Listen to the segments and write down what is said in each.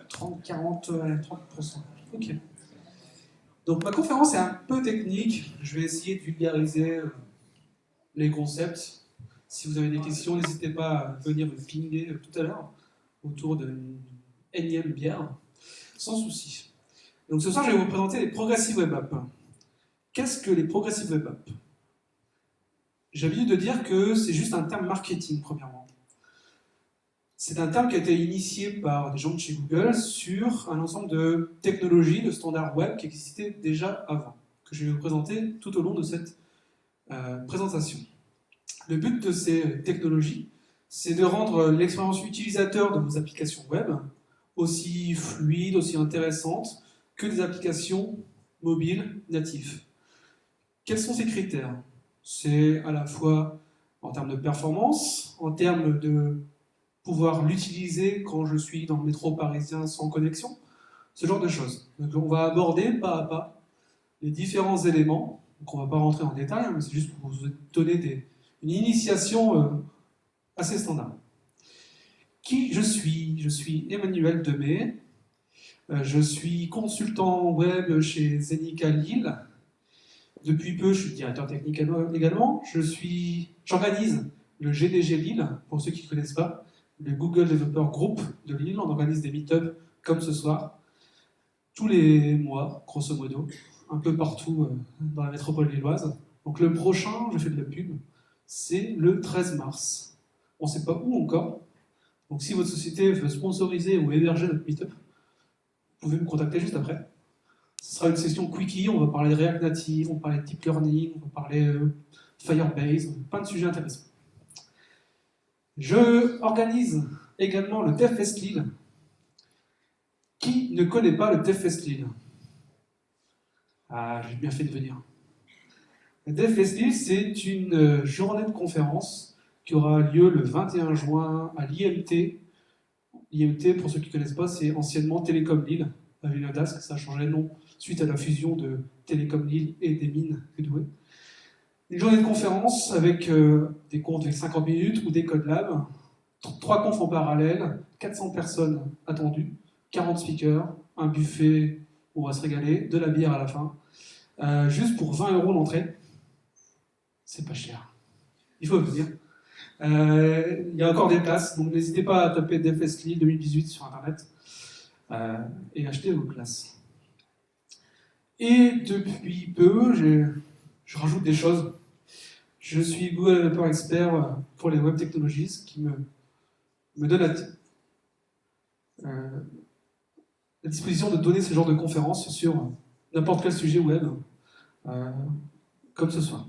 30, 40, 30%. Ok. Donc ma conférence est un peu technique. Je vais essayer de vulgariser les concepts. Si vous avez des questions, n'hésitez pas à venir me pinguer tout à l'heure autour d'une énième bière, sans souci. Donc ce soir, je vais vous présenter les Progressive Web Apps. Qu'est-ce que les Progressive Web Apps? J'ai l'habitude de dire que c'est juste un terme marketing, premièrement. C'est un terme qui a été initié par des gens de chez Google sur un ensemble de technologies, de standards web qui existaient déjà avant, que je vais vous présenter tout au long de cette présentation. Le but de ces technologies, c'est de rendre l'expérience utilisateur de vos applications web aussi fluide, aussi intéressante que des applications mobiles natives. Quels sont ces critères? C'est à la fois en termes de performance, en termes de pouvoir l'utiliser quand je suis dans le métro parisien sans connexion, ce genre de choses. Donc on va aborder pas à pas les différents éléments. Donc on ne va pas rentrer en détail, mais c'est juste pour vous donner une initiation assez standard. Qui je suis? Je suis Emmanuel Demey. Je suis consultant web chez Zenica Lille. Depuis peu, je suis directeur technique également. J'organise le GDG Lille, pour ceux qui ne connaissent pas, le Google Developer Group de Lille. On organise des meet-ups comme ce soir, tous les mois, grosso modo, un peu partout dans la métropole lilloise. Donc le prochain, je fais de la pub, c'est le 13 mars. On ne sait pas où encore. Donc si votre société veut sponsoriser ou héberger notre meet-up, vous pouvez me contacter juste après. Ce sera une session quickie, on va parler de React Native, on va parler de Deep Learning, on va parler Firebase, plein de sujets intéressants. Je organise également le DevFest Lille. Qui ne connaît pas le DevFest Lille? Ah, j'ai bien fait de venir. Le DevFest Lille, c'est une journée de conférence qui aura lieu le 21 juin à l'IMT. L'IMT, pour ceux qui ne connaissent pas, c'est anciennement Télécom Lille, à Villeneuve-d'Ascq. Ça a changé de nom suite à la fusion de Télécom Lille et des mines Udoué. Une journée de conférence avec des confs avec 50 minutes ou des Code Labs, 3 confs en parallèle, 400 personnes attendues, 40 speakers, un buffet où on va se régaler, de la bière à la fin, juste pour 20 € l'entrée. C'est pas cher. Il faut venir. Il y a encore des places, donc n'hésitez pas à taper DevFest Lille 2018 sur internet et acheter vos places. Et depuis peu, je rajoute des choses. Je suis Google Developer Expert pour les Web Technologies, ce qui me donne la disposition de donner ce genre de conférences sur n'importe quel sujet web, comme ce soir.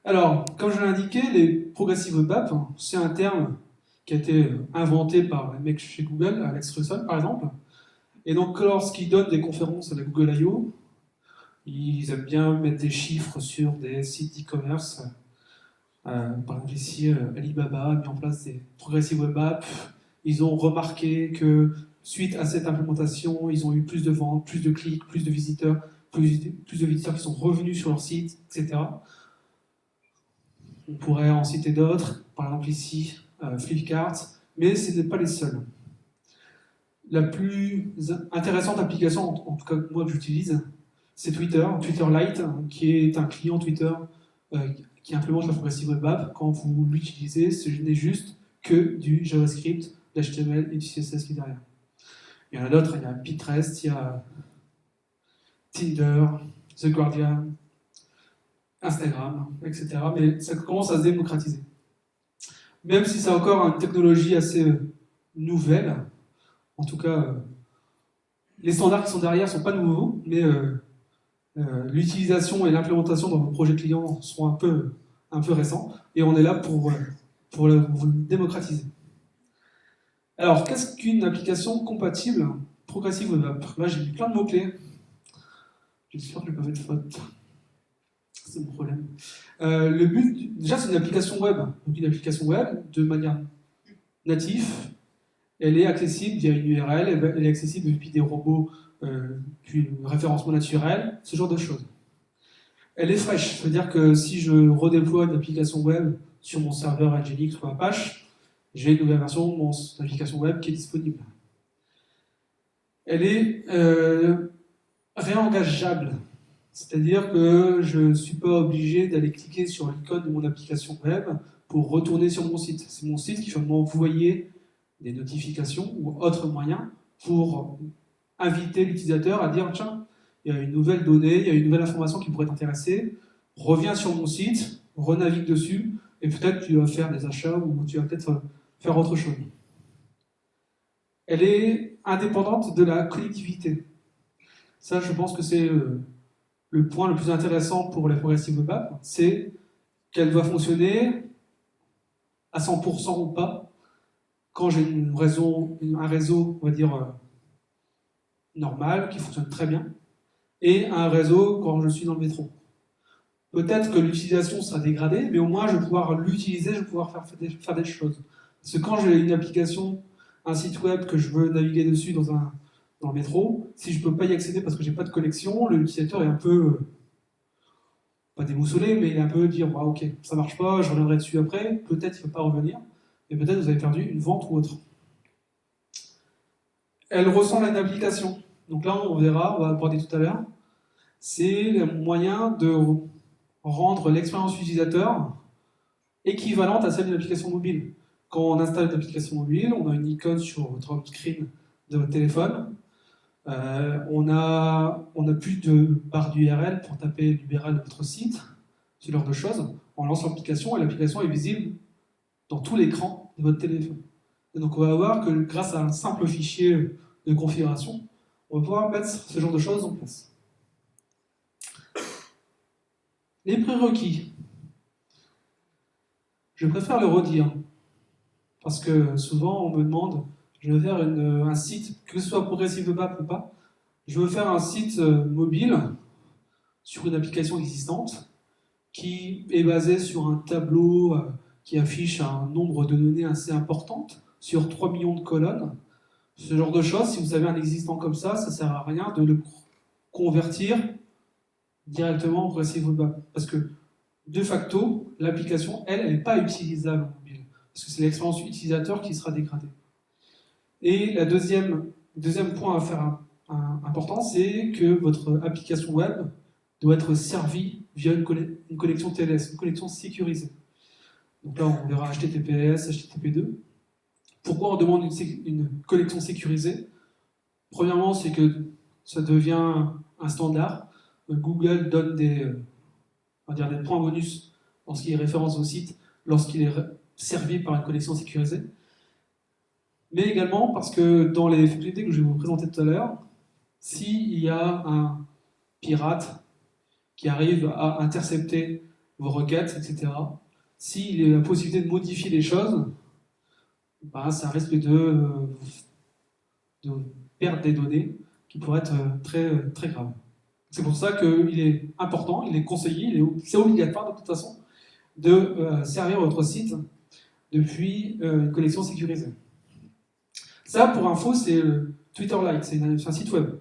Alors, comme je l'ai indiqué, les Progressive Web Apps, c'est un terme qui a été inventé par les mecs chez Google, Alex Russell par exemple. Et donc, lorsqu'ils donnent des conférences à la Google I.O., ils aiment bien mettre des chiffres sur des sites d'e-commerce. Par exemple, ici, Alibaba a mis en place des Progressive Web Apps. Ils ont remarqué que, suite à cette implémentation, ils ont eu plus de ventes, plus de clics, plus de visiteurs, plus de visiteurs qui sont revenus sur leur site, etc. On pourrait en citer d'autres, par exemple ici, Flipkart, mais ce n'est pas les seuls. La plus intéressante application, en tout cas moi que j'utilise, c'est Twitter Lite, qui est un client Twitter qui implémente la Progressive Web App. Quand vous l'utilisez, ce n'est juste que du JavaScript, l'HTML et du CSS qui est derrière. Il y en a d'autres, il y a Pinterest, il y a Tinder, The Guardian, Instagram, etc. Mais ça commence à se démocratiser. Même si c'est encore une technologie assez nouvelle, en tout cas, les standards qui sont derrière ne sont pas nouveaux, mais l'utilisation et l'implémentation dans vos projets clients sont un peu récents, et on est là pour vous le démocratiser. Alors, qu'est-ce qu'une application compatible Progressive Web App? Là, j'ai mis plein de mots-clés. J'espère que je n'ai pas fait de faute. C'est mon problème. Le but, déjà, c'est une application web. Donc, une application web, de manière native, elle est accessible via une URL, elle est accessible depuis des robots, puis le référencement naturel, ce genre de choses. Elle est fraîche, c'est-à-dire que si je redéploie une application web sur mon serveur Nginx ou Apache, j'ai une nouvelle version de mon application web qui est disponible. Elle est réengageable, c'est-à-dire que je ne suis pas obligé d'aller cliquer sur l'icône de mon application web pour retourner sur mon site. C'est mon site qui va m'envoyer des notifications ou autres moyens pour inviter l'utilisateur à dire tiens, il y a une nouvelle donnée, il y a une nouvelle information qui pourrait t'intéresser, reviens sur mon site, renavigue dessus, et peut-être tu vas faire des achats ou tu vas peut-être faire autre chose. Elle est indépendante de la connectivité. Ça, je pense que c'est le point le plus intéressant pour les progressive web apps, c'est qu'elle va fonctionner à 100% ou pas quand j'ai un réseau, on va dire, normal, qui fonctionne très bien, et un réseau quand je suis dans le métro. Peut-être que l'utilisation sera dégradée, mais au moins je vais pouvoir l'utiliser, je vais pouvoir faire des choses. Parce que quand j'ai une application, un site web que je veux naviguer dessus dans le métro, si je ne peux pas y accéder parce que j'ai pas de connexion, l'utilisateur est un peu, pas déboussolé, mais il est un peu dire ah, ok, ça marche pas, je reviendrai dessus après, peut-être il ne va pas revenir, et peut-être vous avez perdu une vente ou autre. Elle ressemble à une application. Donc là, on verra, on va aborder tout à l'heure. C'est le moyen de rendre l'expérience utilisateur équivalente à celle d'une application mobile. Quand on installe une application mobile, on a une icône sur votre home screen de votre téléphone. On a plus de barre d'URL pour taper l'URL de votre site, ce genre de choses. On lance l'application et l'application est visible dans tout l'écran de votre téléphone. Et donc on va voir que grâce à un simple fichier de configuration, on va pouvoir mettre ce genre de choses en place. Les prérequis. Je préfère le redire, parce que souvent on me demande, je veux faire un site, que ce soit progressive web app ou pas, je veux faire un site mobile sur une application existante qui est basée sur un tableau qui affiche un nombre de données assez importante sur 3 millions de colonnes. Ce genre de choses, si vous avez un existant comme ça ne sert à rien de le convertir directement en progressive web app. Parce que, de facto, l'application, elle n'est pas utilisable en mobile. Parce que c'est l'expérience utilisateur qui sera dégradée. Et le deuxième point à faire important, c'est que votre application web doit être servie via une connexion TLS, une connexion sécurisée. Donc là, on verra HTTPS, HTTP2. Pourquoi on demande une connexion sécurisée? Premièrement, c'est que ça devient un standard. Google donne des points bonus en ce qui est référence au site lorsqu'il est servi par une connexion sécurisée. Mais également parce que dans les fonctionnalités que je vais vous présenter tout à l'heure, s'il y a un pirate qui arrive à intercepter vos requêtes, etc., s'il y a la possibilité de modifier les choses, ben, ça risque de perdre des données qui pourraient être très, très graves. C'est pour ça qu'il est important, il est conseillé, c'est obligatoire de toute façon, de servir votre site depuis une connexion sécurisée. Ça, pour info, c'est Twitter Lite, c'est un site web.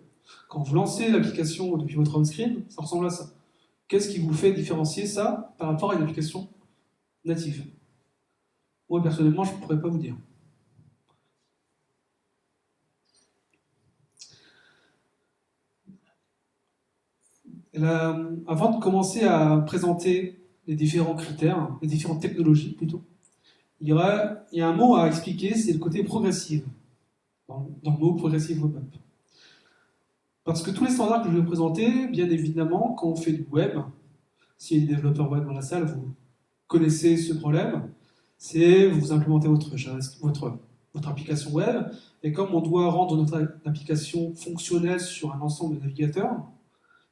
Quand vous lancez l'application depuis votre home screen, ça ressemble à ça. Qu'est-ce qui vous fait différencier ça par rapport à une application native? Moi, personnellement, je ne pourrais pas vous dire. Avant de commencer à présenter les différents critères, les différentes technologies plutôt, il y a un mot à expliquer, c'est le côté progressif, dans le mot progressive web app. Parce que tous les standards que je vais vous présenter, bien évidemment, quand on fait du web, s'il y a des développeurs web dans la salle, vous connaissez ce problème, c'est vous implémentez votre application web, et comme on doit rendre notre application fonctionnelle sur un ensemble de navigateurs,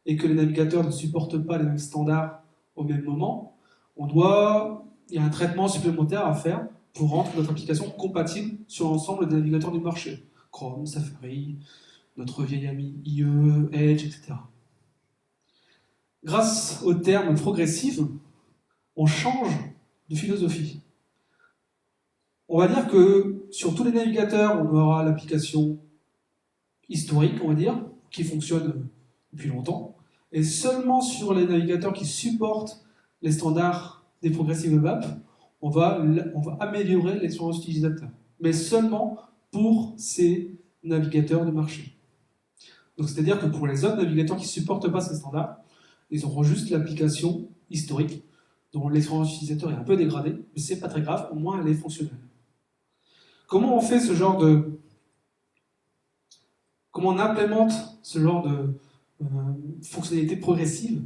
et que les navigateurs ne supportent pas les mêmes standards au même moment, il y a un traitement supplémentaire à faire pour rendre notre application compatible sur l'ensemble des navigateurs du marché. Chrome, Safari, notre vieil ami IE, Edge, etc. Grâce au terme progressif, on change de philosophie. On va dire que sur tous les navigateurs, on aura l'application historique, on va dire, qui fonctionne depuis longtemps, et seulement sur les navigateurs qui supportent les standards des progressive web apps, on va améliorer l'expérience utilisateur, mais seulement pour ces navigateurs de marché. Donc c'est-à-dire que pour les autres navigateurs qui ne supportent pas ces standards, ils auront juste l'application historique, dont l'expérience utilisateur est un peu dégradée, mais c'est pas très grave, au moins elle est fonctionnelle. Comment on fait ce genre de... Comment on implémente ce genre de fonctionnalité progressive?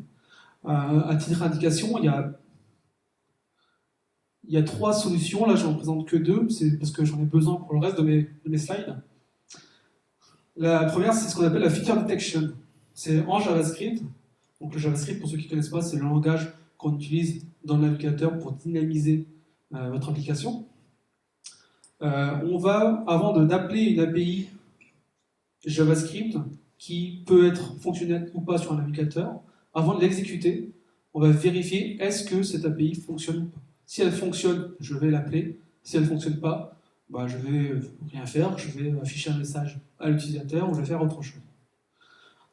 À titre d'indication, il y a 3 solutions, là je n'en présente que 2, c'est parce que j'en ai besoin pour le reste de mes slides. La première, c'est ce qu'on appelle la feature detection. C'est en JavaScript. Donc le JavaScript, pour ceux qui ne connaissent pas, c'est le langage qu'on utilise dans le navigateur pour dynamiser votre application. On va, avant d'appeler une API JavaScript qui peut être fonctionnelle ou pas sur un navigateur, avant de l'exécuter, on va vérifier est-ce que cette API fonctionne ou pas. Si elle fonctionne, je vais l'appeler. Si elle ne fonctionne pas, bah, je vais rien faire, je vais afficher un message à l'utilisateur ou je vais faire autre chose.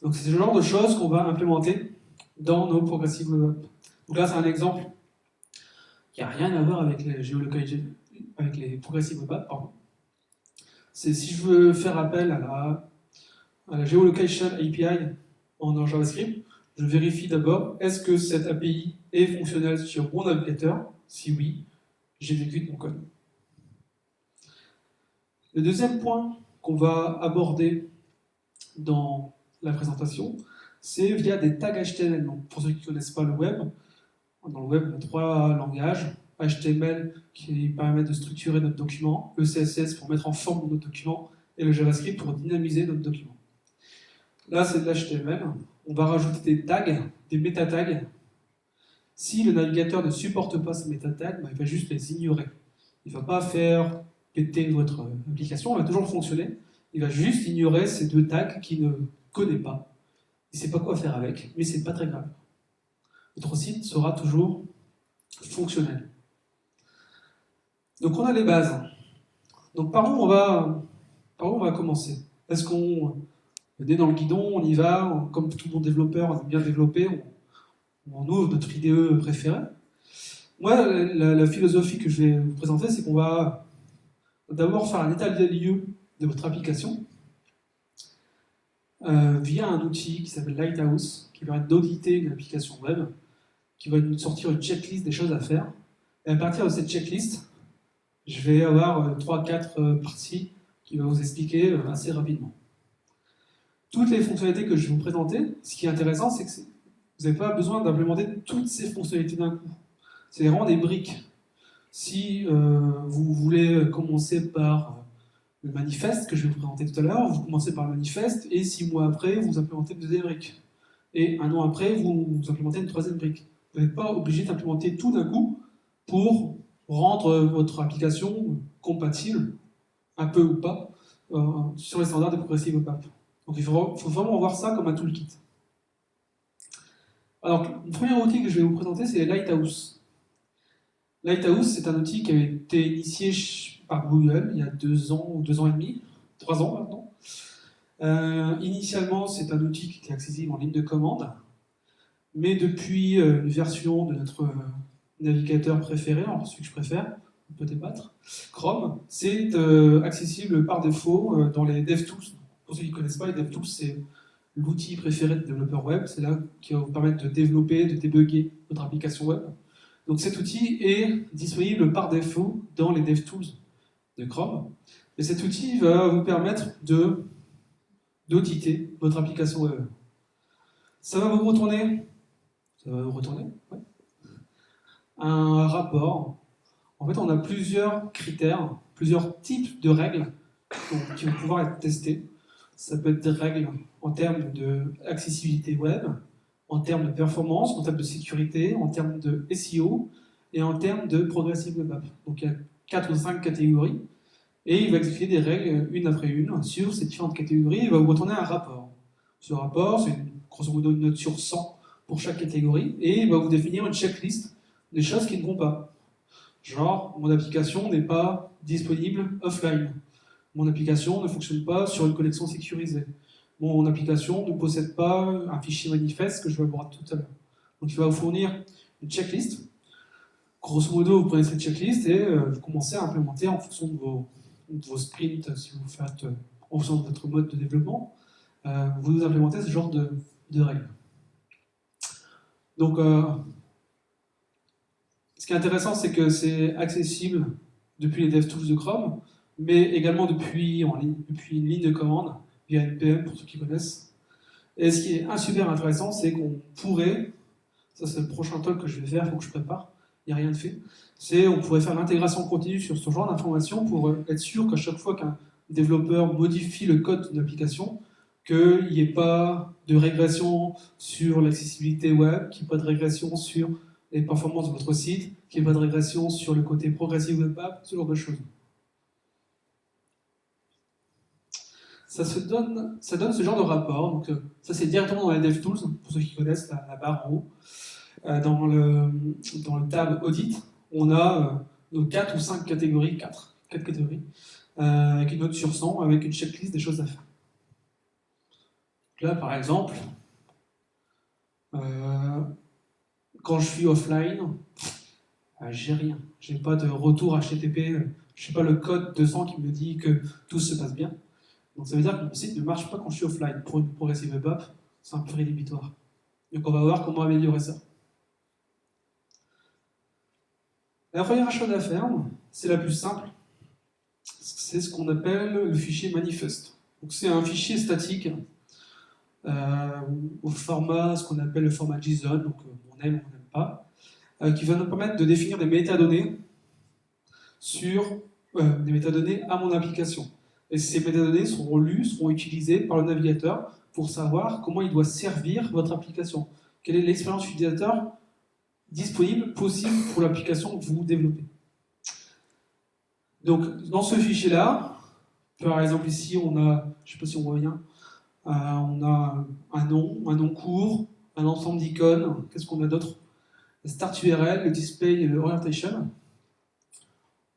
Donc c'est ce genre de choses qu'on va implémenter dans nos progressive web apps. Donc là c'est un exemple qui n'a rien à voir avec les avec les progressive web apps, pardon. C'est si je veux faire appel à la geolocation API en JavaScript, je vérifie d'abord est-ce que cette API est fonctionnelle sur mon navigateur. Si oui, j'exécute mon code. Le deuxième point qu'on va aborder dans la présentation, c'est via des tags HTML. Donc, pour ceux qui ne connaissent pas le web, dans le web, on a 3 langages. HTML qui permet de structurer notre document, le CSS pour mettre en forme notre document, et le JavaScript pour dynamiser notre document. Là, c'est de l'HTML. On va rajouter des tags, des métatags. Si le navigateur ne supporte pas ces métatags, il va juste les ignorer. Il ne va pas faire péter votre application, elle va toujours fonctionner. Il va juste ignorer ces 2 tags qu'il ne connaît pas. Il ne sait pas quoi faire avec, mais c'est pas très grave. Votre site sera toujours fonctionnel. Donc on a les bases. Donc par où on va commencer? Est-ce qu'on est dans le guidon, on y va, comme tout bon développeur, on aime bien développer, on ouvre notre IDE préférée? Moi, la philosophie que je vais vous présenter, c'est qu'on va d'abord faire un état des lieux de votre application via un outil qui s'appelle Lighthouse, qui permet d'auditer une application web, qui va nous sortir une checklist des choses à faire. Et à partir de cette checklist, je vais avoir 3-4 parties qui vont vous expliquer assez rapidement. Toutes les fonctionnalités que je vais vous présenter, ce qui est intéressant, c'est que vous n'avez pas besoin d'implémenter toutes ces fonctionnalités d'un coup. C'est vraiment des briques. Si vous voulez commencer par le manifeste que je vais vous présenter tout à l'heure, vous commencez par le manifeste et 6 mois après, vous implémentez une deuxième brique. Et 1 an après, vous implémentez une troisième brique. Vous n'êtes pas obligé d'implémenter tout d'un coup pour rendre votre application compatible, un peu ou pas, sur les standards de Progressive Web App. Donc il faut vraiment voir ça comme un toolkit. Alors, le premier outil que je vais vous présenter, c'est Lighthouse. Lighthouse, c'est un outil qui a été initié par Google il y a 2 ans ou 2 ans et demi, 3 ans maintenant. Initialement, c'est un outil qui était accessible en ligne de commande, mais depuis une version de notre navigateur préféré, alors celui que je préfère, on peut débattre, Chrome, c'est accessible par défaut dans les DevTools. Pour ceux qui ne connaissent pas, les DevTools, c'est l'outil préféré des développeurs web, c'est là qui va vous permettre de développer, de débugger votre application web. Donc cet outil est disponible par défaut dans les DevTools de Chrome. Et cet outil va vous permettre d'auditer votre application web. Ça va vous retourner ouais, un rapport. En fait, on a plusieurs critères, plusieurs types de règles qui vont pouvoir être testées. Ça peut être des règles en termes d'accessibilité web, en termes de performance, en termes de sécurité, en termes de SEO et en termes de Progressive Web App. Donc il y a 4 ou 5 catégories et il va exécuter des règles une après une sur ces différentes catégories et il va vous retourner un rapport. Ce rapport, c'est grosso modo une note sur 100 pour chaque catégorie et il va vous définir une checklist des choses qui ne vont pas. Genre, mon application n'est pas disponible offline. Mon application ne fonctionne pas sur une connexion sécurisée. Mon application ne possède pas un fichier manifeste que je vais aborder tout à l'heure. Donc il va vous fournir une checklist. Grosso modo, vous prenez cette checklist et vous commencez à implémenter en fonction de vos sprints, si vous faites en fonction de votre mode de développement, vous implémentez ce genre de règles. Donc, ce qui est intéressant, c'est que c'est accessible depuis les DevTools de Chrome, mais également depuis une ligne de commande, via NPM, pour ceux qui connaissent. Et ce qui est super intéressant, c'est qu'on pourrait, ça c'est le prochain talk que je vais faire, il faut que je prépare, il n'y a rien de fait, c'est on pourrait faire l'intégration continue sur ce genre d'informations pour être sûr qu'à chaque fois qu'un développeur modifie le code d'une application, qu'il n'y ait pas de régression sur l'accessibilité web, qu'il n'y ait pas de régression sur les performances de votre site, qu'il n'y ait pas de régression sur le côté progressive web app, ce genre de choses. Ça donne ce genre de rapport. Donc, ça, c'est directement dans les DevTools, pour ceux qui connaissent la barre en haut. Dans le tab Audit, on a nos 4 ou 5 catégories, 4 catégories, avec une note sur 100, avec une checklist des choses à faire. Donc là, par exemple, quand je suis offline, j'ai rien. J'ai pas de retour HTTP, je sais pas le code 200 qui me dit que tout se passe bien. Donc ça veut dire que mon site ne marche pas quand je suis offline. Pour une progressive web app, c'est un peu rédhibitoire. Donc on va voir comment améliorer ça. La première chose à faire, c'est la plus simple, c'est ce qu'on appelle le fichier manifest. Donc c'est un fichier statique au format, ce qu'on appelle le format JSON, donc on aime ou on n'aime pas, qui va nous permettre de définir des métadonnées des métadonnées à mon application. Et ces métadonnées seront lues, seront utilisées par le navigateur pour savoir comment il doit servir votre application. Quelle est l'expérience utilisateur disponible, possible pour l'application que vous développez. Donc, dans ce fichier-là, par exemple ici, on a, je ne sais pas si on voit bien, on a un nom court, un ensemble d'icônes, qu'est-ce qu'on a d'autre? Le start URL, le display et le orientation.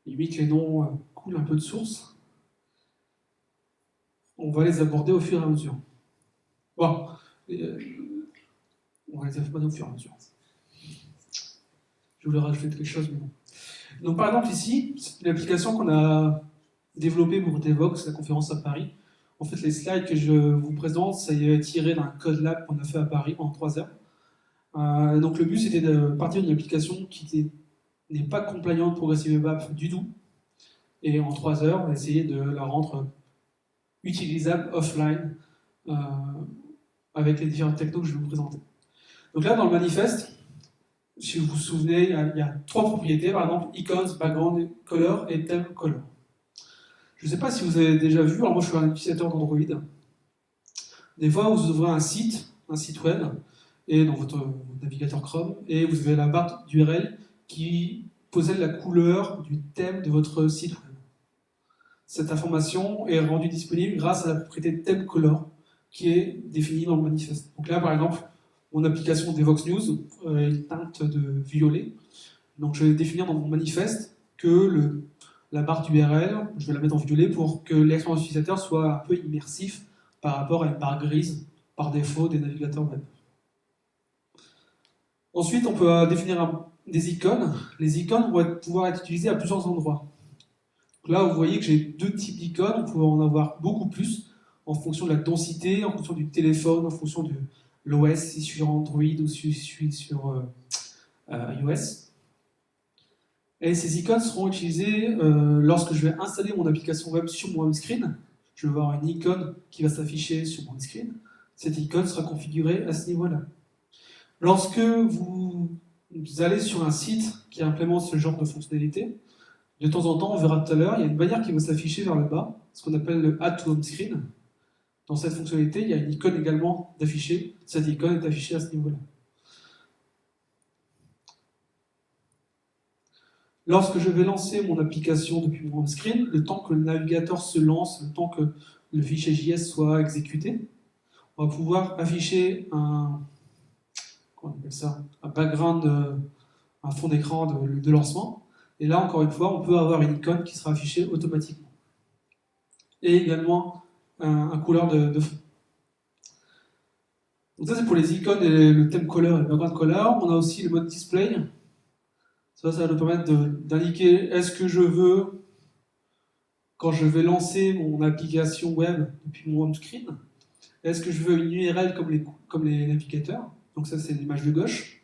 Limite, les noms coulent un peu de source. On va les aborder au fur et à mesure. Bon, on va les aborder au fur et à mesure. Je voulais rajouter quelque chose, mais bon. Donc par exemple ici, c'est une application qu'on a développée pour Devoxx, la conférence à Paris. En fait, les slides que je vous présente, ça y est tiré d'un code lab qu'on a fait à Paris en 3 heures. Donc le but, c'était de partir d'une application qui n'est pas compliant Progressive Web App du tout. Et en 3 heures, on va essayer de la rendre utilisable offline avec les différentes technos que je vais vous présenter. Donc là, dans le manifeste, si vous vous souvenez, il y a 3 propriétés, par exemple, icons, background color et theme color. Je ne sais pas si vous avez déjà vu, alors moi je suis un utilisateur d'Android. Des fois, vous ouvrez un site web, et dans votre navigateur Chrome, et vous avez la barre d'URL qui possède la couleur du thème de votre site web. Cette information est rendue disponible grâce à la propriété theme color qui est définie dans le manifeste. Donc là, par exemple, mon application Devoxx News est teinte de violet. Donc je vais définir dans mon manifeste que la barre d'URL, je vais la mettre en violet pour que l'expérience utilisateur soit un peu immersif par rapport à une barre grise par défaut des navigateurs web. Ensuite, on peut définir des icônes. Les icônes vont pouvoir être utilisées à plusieurs endroits. Donc là, vous voyez que j'ai 2 types d'icônes, on peut en avoir beaucoup plus en fonction de la densité, en fonction du téléphone, en fonction de l'OS, si je suis sur Android ou si je suis sur iOS. Et ces icônes seront utilisées lorsque je vais installer mon application web sur mon home screen. Je vais avoir une icône qui va s'afficher sur mon home screen. Cette icône sera configurée à ce niveau-là. Lorsque vous allez sur un site qui implémente ce genre de fonctionnalité, de temps en temps, on verra tout à l'heure, il y a une bannière qui va s'afficher vers le bas, ce qu'on appelle le Add to Home Screen. Dans cette fonctionnalité, il y a une icône également d'afficher. Cette icône est affichée à ce niveau-là. Lorsque je vais lancer mon application depuis mon home screen, le temps que le navigateur se lance, le temps que le fichier JS soit exécuté, on va pouvoir afficher un background, un fond d'écran de lancement. Et là, encore une fois, on peut avoir une icône qui sera affichée automatiquement. Et également un couleur de fond. Donc ça, c'est pour les icônes et le theme color et le background color. On a aussi le mode display. Ça va nous permettre d'indiquer est-ce que je veux, quand je vais lancer mon application web depuis mon home screen, est-ce que je veux une URL comme les navigateurs? Donc ça, c'est l'image de gauche.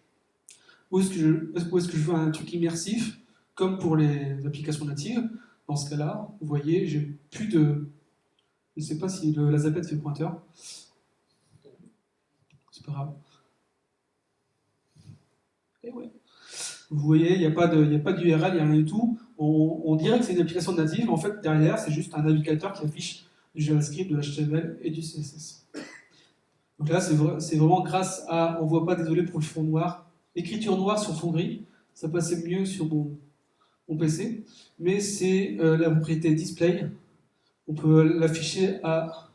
Ou est-ce que je veux un truc immersif, comme pour les applications natives? Dans ce cas-là, vous voyez, j'ai plus de... Je ne sais pas si la zapette fait pointeur. C'est pas grave. Et ouais. Vous voyez, il n'y a pas d'URL, il n'y a rien du tout. On dirait que c'est une application native, mais en fait, derrière, c'est juste un navigateur qui affiche du JavaScript, de l'HTML et du CSS. Donc là, c'est vraiment grâce à... On ne voit pas, désolé pour le fond noir. Écriture noire sur fond gris, ça passait mieux sur mon PC. Mais c'est la propriété display. On peut l'afficher à...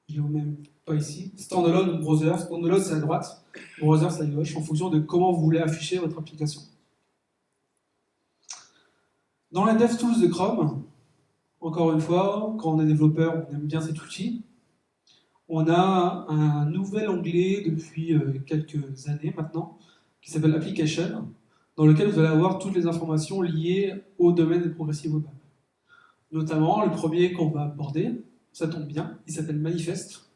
Je ne l'ai même pas ici. Standalone ou browser. Standalone, c'est à droite. Browser, c'est à gauche, en fonction de comment vous voulez afficher votre application. Dans les DevTools de Chrome, encore une fois, quand on est développeur, on aime bien cet outil. On a un nouvel onglet depuis quelques années maintenant, qui s'appelle Application, dans lequel vous allez avoir toutes les informations liées au domaine des progressive web. Notamment, le premier qu'on va aborder, ça tombe bien, il s'appelle Manifest.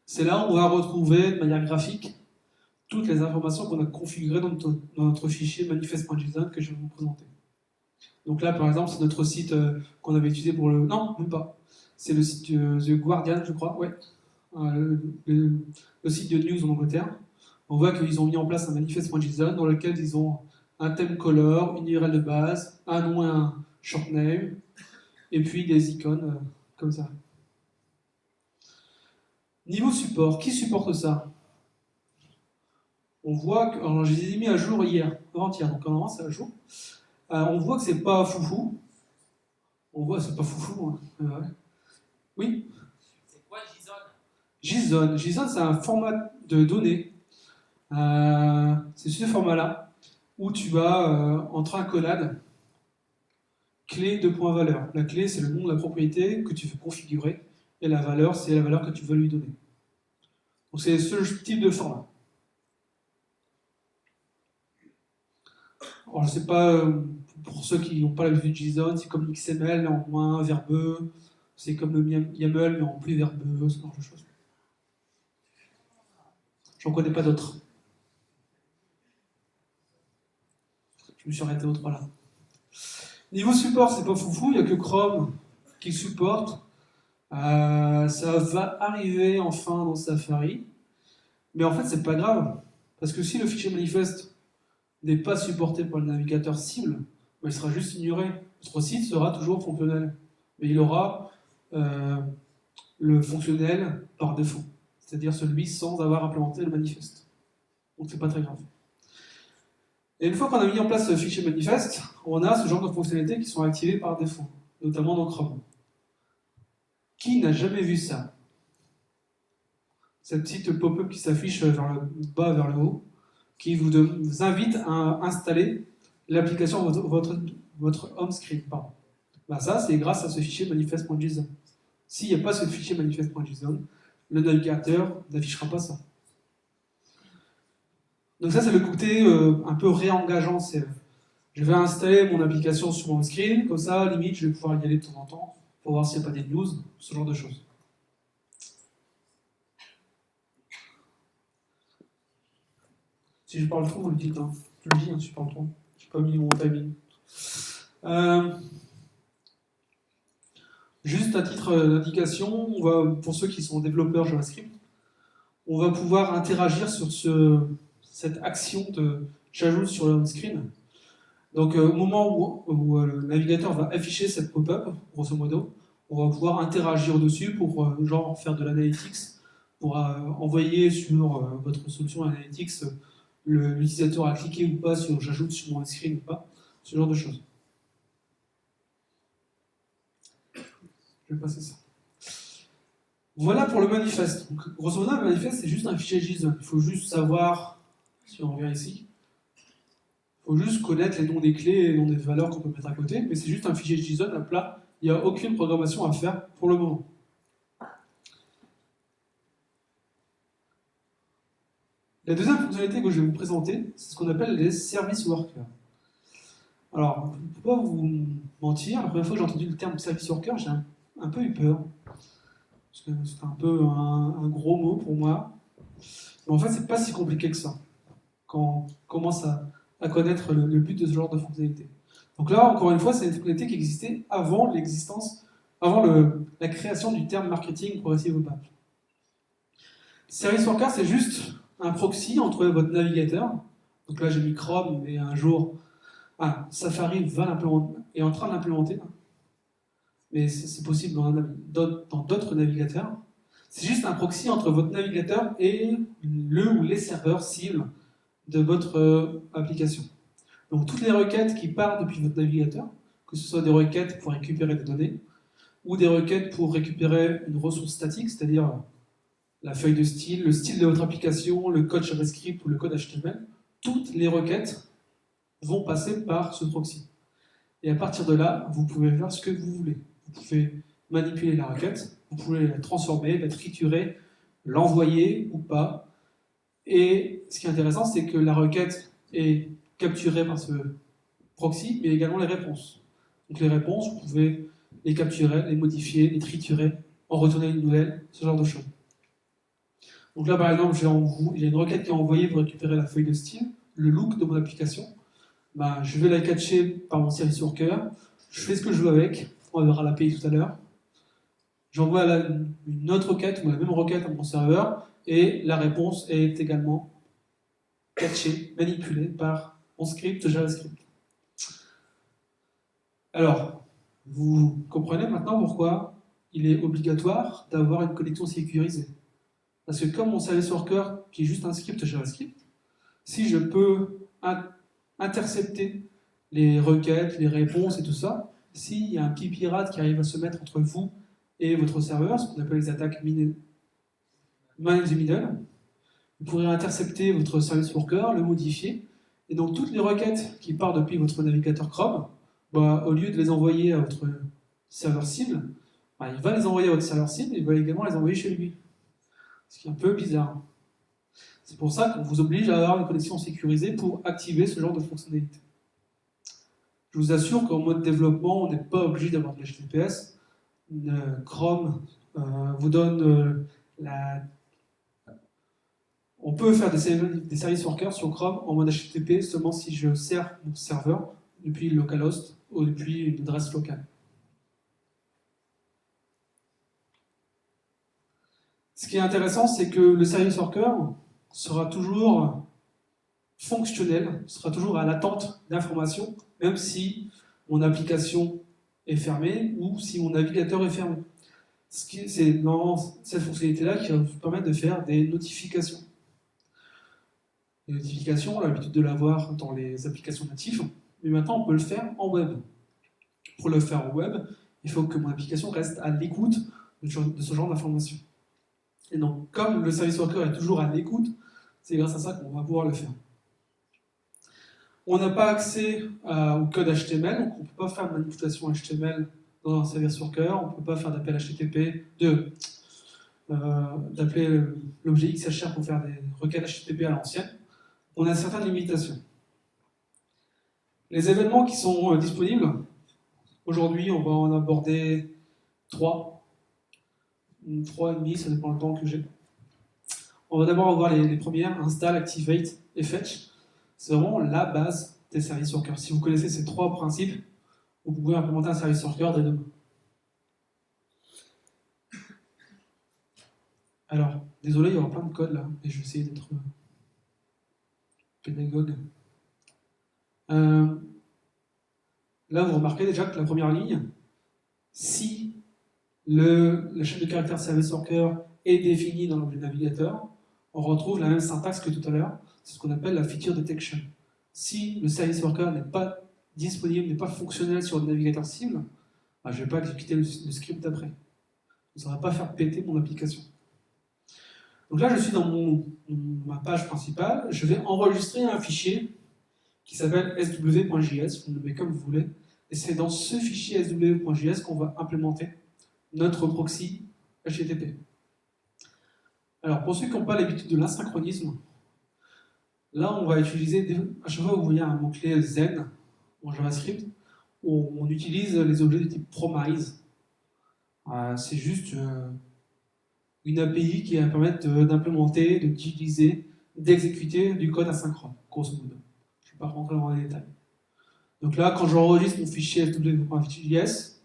C'est là où on va retrouver de manière graphique toutes les informations qu'on a configurées dans notre fichier manifest.json que je vais vous présenter. Donc là, par exemple, c'est notre site qu'on avait utilisé pour le... Non, même pas. C'est le site The Guardian, je crois, ouais. Le site de news en Angleterre. On voit qu'ils ont mis en place un manifest.json dans lequel ils ont un thème color, une URL de base, un nom et un short name, et puis des icônes comme ça. Niveau support, qui supporte ça? On voit que, alors je les ai mis à jour hier, avant-hier, donc normalement c'est à jour. On voit que c'est pas foufou. On voit que c'est pas foufou. Hein. Ouais. Oui. C'est quoi JSON? JSON, c'est un format de données. C'est ce format-là où tu vas entre accolades clé de point valeur. La clé, c'est le nom de la propriété que tu veux configurer et la valeur, c'est la valeur que tu veux lui donner. Donc c'est ce type de format. Alors, je sais pas, pour ceux qui n'ont pas l'habitude de JSON, c'est comme l'XML en moins verbeux, c'est comme le YAML mais en plus verbeux, ce genre de choses. J'en connais pas d'autres. Je me suis arrêté aux trois là. Niveau support, c'est pas foufou, il n'y a que Chrome qui supporte. Ça va arriver enfin dans Safari. Mais en fait, c'est pas grave. Parce que si le fichier manifeste n'est pas supporté par le navigateur cible, il sera juste ignoré. Votre site sera toujours fonctionnel. Mais il aura le fonctionnel par défaut. C'est-à-dire celui sans avoir implémenté le manifeste. Donc c'est pas très grave. Et une fois qu'on a mis en place ce fichier manifeste, on a ce genre de fonctionnalités qui sont activées par défaut, notamment dans Chrome. Qui n'a jamais vu ça? Cette petite pop-up qui s'affiche vers le bas, vers le haut, qui vous invite à installer l'application votre home screen. Ben ça, c'est grâce à ce fichier manifest.json. S'il n'y a pas ce fichier manifest.json, le navigateur n'affichera pas ça. Donc ça, c'est le côté un peu réengageant. Je vais installer mon application sur mon screen, comme ça, limite, je vais pouvoir y aller de temps en temps pour voir s'il n'y a pas des news, ce genre de choses. Si je parle trop, vous le dites. Hein. Je le dis, hein, si je parle trop. Je n'ai pas mis mon timing. Juste à titre d'indication, pour ceux qui sont développeurs JavaScript, on va pouvoir interagir sur cette action de j'ajoute sur le home screen. Donc au moment où le navigateur va afficher cette pop-up, grosso modo, on va pouvoir interagir dessus pour genre faire de l'analytics, pour envoyer sur votre solution analytics l'utilisateur a cliqué ou pas sur j'ajoute sur mon home screen ou pas, ce genre de choses. Je vais passer ça. Voilà pour le manifeste. Donc, grosso modo, le manifeste, c'est juste un fichier JSON. Il faut juste savoir, si on revient ici, il faut juste connaître les noms des clés et les noms des valeurs qu'on peut mettre à côté, mais c'est juste un fichier JSON à plat. Il n'y a aucune programmation à faire pour le moment. La deuxième fonctionnalité que je vais vous présenter, c'est ce qu'on appelle les service workers. Alors, je ne peux pas vous mentir, la première fois que j'ai entendu le terme service worker, j'ai un peu eu peur. Parce que c'est un peu un gros mot pour moi. Mais en fait, c'est pas si compliqué que ça, quand on commence à connaître le but de ce genre de fonctionnalité. Donc là, encore une fois, c'est une fonctionnalité qui existait avant l'existence, avant la création du terme marketing progressive web app. Service worker, c'est juste un proxy entre votre navigateur. Donc là, j'ai mis Chrome, mais un jour, Safari est en train de l'implémenter. Mais c'est possible dans d'autres navigateurs. C'est juste un proxy entre votre navigateur et le ou les serveurs cibles de votre application. Donc toutes les requêtes qui partent depuis votre navigateur, que ce soit des requêtes pour récupérer des données, ou des requêtes pour récupérer une ressource statique, c'est-à-dire la feuille de style, le style de votre application, le code JavaScript ou le code HTML, toutes les requêtes vont passer par ce proxy. Et à partir de là, vous pouvez faire ce que vous voulez. Vous pouvez manipuler la requête, vous pouvez la transformer, la triturer, l'envoyer ou pas. Et ce qui est intéressant, c'est que la requête est capturée par ce proxy, mais également les réponses. Donc les réponses, vous pouvez les capturer, les modifier, les triturer, en retourner une nouvelle, ce genre de choses. Donc là, par exemple, il y a une requête qui est envoyée pour récupérer la feuille de style, le look de mon application. Je vais la catcher par mon service worker, je fais ce que je veux avec, on verra l'API tout à l'heure. J'envoie une autre requête ou la même requête à mon serveur et la réponse est également catchée, manipulée par mon script JavaScript. Alors, vous comprenez maintenant pourquoi il est obligatoire d'avoir une connexion sécurisée. Parce que comme mon service worker, qui est juste un script JavaScript, si je peux intercepter les requêtes, les réponses et tout ça, s'il y a un petit pirate qui arrive à se mettre entre vous et votre serveur, ce qu'on appelle les attaques man in the middle, vous pourrez intercepter votre service worker, le modifier, et donc toutes les requêtes qui partent depuis votre navigateur Chrome, au lieu de les envoyer à votre serveur cible, il va les envoyer à votre serveur cible et il va également les envoyer chez lui. Ce qui est un peu bizarre. C'est pour ça qu'on vous oblige à avoir une connexion sécurisée pour activer ce genre de fonctionnalité. Je vous assure qu'en mode développement, on n'est pas obligé d'avoir de l'HTTPS. Chrome vous donne On peut faire des services workers sur Chrome en mode HTTP seulement si je sers mon serveur depuis localhost ou depuis une adresse locale. Ce qui est intéressant, c'est que le service worker sera toujours fonctionnel, sera toujours à l'attente d'informations, même si mon application est fermée ou si mon navigateur est fermé. C'est dans cette fonctionnalité-là qui va vous permettre de faire des notifications. Les notifications, on a l'habitude de l'avoir dans les applications natives, mais maintenant on peut le faire en web. Pour le faire en web, il faut que mon application reste à l'écoute de ce genre d'informations. Et donc, comme le service worker est toujours à l'écoute, c'est grâce à ça qu'on va pouvoir le faire. On n'a pas accès au code HTML, donc on ne peut pas faire de manipulation HTML dans un service worker, on ne peut pas faire d'appel HTTP, d'appeler l'objet XHR pour faire des requêtes HTTP à l'ancienne. On a certaines limitations. Les événements qui sont disponibles, aujourd'hui on va en aborder 3 et demi, ça dépend du temps que j'ai. On va d'abord voir les premières, install, activate et fetch. C'est vraiment la base des services workers. Si vous connaissez ces 3 principes, vous pouvez implémenter un service worker dès demain. Alors, désolé, il y aura plein de code là, et je vais essayer d'être pédagogue. Là, vous remarquez déjà que la première ligne, si la chaîne de caractères service worker est définie dans l'objet navigateur, on retrouve la même syntaxe que tout à l'heure, c'est ce qu'on appelle la feature detection. Si le service worker n'est pas disponible, n'est pas fonctionnel sur le navigateur cible, je ne vais pas exécuter le script d'après. Ça ne va pas faire péter mon application. Donc là, je suis dans ma page principale, je vais enregistrer un fichier qui s'appelle sw.js, vous le nommez comme vous voulez, et c'est dans ce fichier sw.js qu'on va implémenter notre proxy HTTP. Alors, pour ceux qui n'ont pas l'habitude de l'asynchronisme, Là, on va utiliser, à chaque fois que vous voyez un mot-clé Zen en JavaScript, on utilise les objets de type promise. C'est juste une API qui va permettre d'implémenter, d'utiliser, d'exécuter du code asynchrone, grosso modo. Je ne vais pas rentrer dans les détails. Donc là, quand j'enregistre mon fichier fw.js,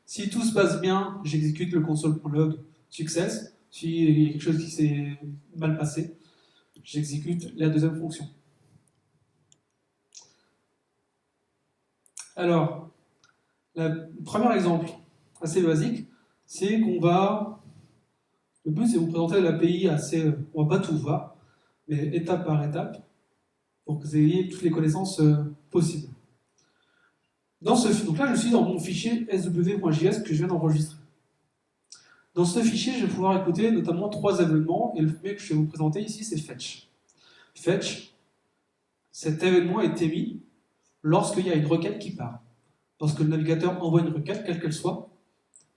si tout se passe bien, j'exécute le console.log success. S'il y a quelque chose qui s'est mal passé, j'exécute la deuxième fonction. Alors, le premier exemple, assez basique, c'est qu'on va... Le but, c'est de vous présenter l'API assez... On va pas tout voir, mais étape par étape, pour que vous ayez toutes les connaissances possibles. Donc là, je suis dans mon fichier sw.js que je viens d'enregistrer. Dans ce fichier, je vais pouvoir écouter notamment 3 événements, et le premier que je vais vous présenter ici, c'est fetch. Fetch, cet événement est émis lorsqu'il y a une requête qui part. Lorsque le navigateur envoie une requête, quelle qu'elle soit,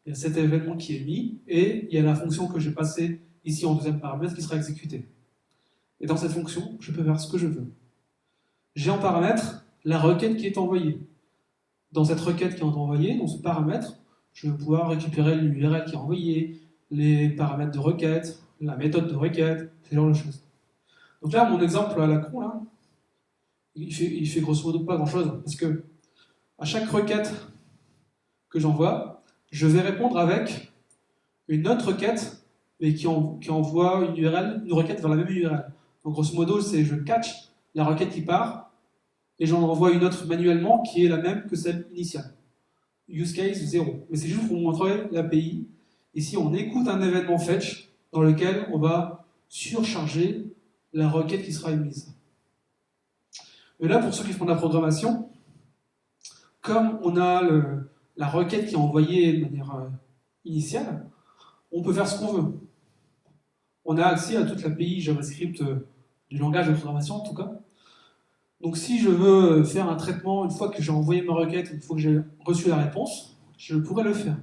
il y a cet événement qui est mis, et il y a la fonction que j'ai passée ici en deuxième paramètre qui sera exécutée. Et dans cette fonction, je peux faire ce que je veux. J'ai en paramètre la requête qui est envoyée. Dans cette requête qui est envoyée, dans ce paramètre, je vais pouvoir récupérer l'URL qui est envoyée, les paramètres de requête, la méthode de requête, ce genre de choses. Donc là, mon exemple à la con, là, il fait grosso modo pas grand-chose, parce que à chaque requête que j'envoie, je vais répondre avec une autre requête, mais qui envoie une URL, une requête vers la même URL. Donc grosso modo, c'est je catch la requête qui part, et j'en envoie une autre manuellement qui est la même que celle initiale. Use case 0. Mais c'est juste pour vous montrer l'API. Ici, on écoute un événement fetch dans lequel on va surcharger la requête qui sera émise. Mais là, pour ceux qui font de la programmation, comme on a la requête qui est envoyée de manière initiale, on peut faire ce qu'on veut. On a accès à toute l'API JavaScript du langage de programmation, en tout cas. Donc si je veux faire un traitement une fois que j'ai envoyé ma requête, une fois que j'ai reçu la réponse, je pourrais le faire.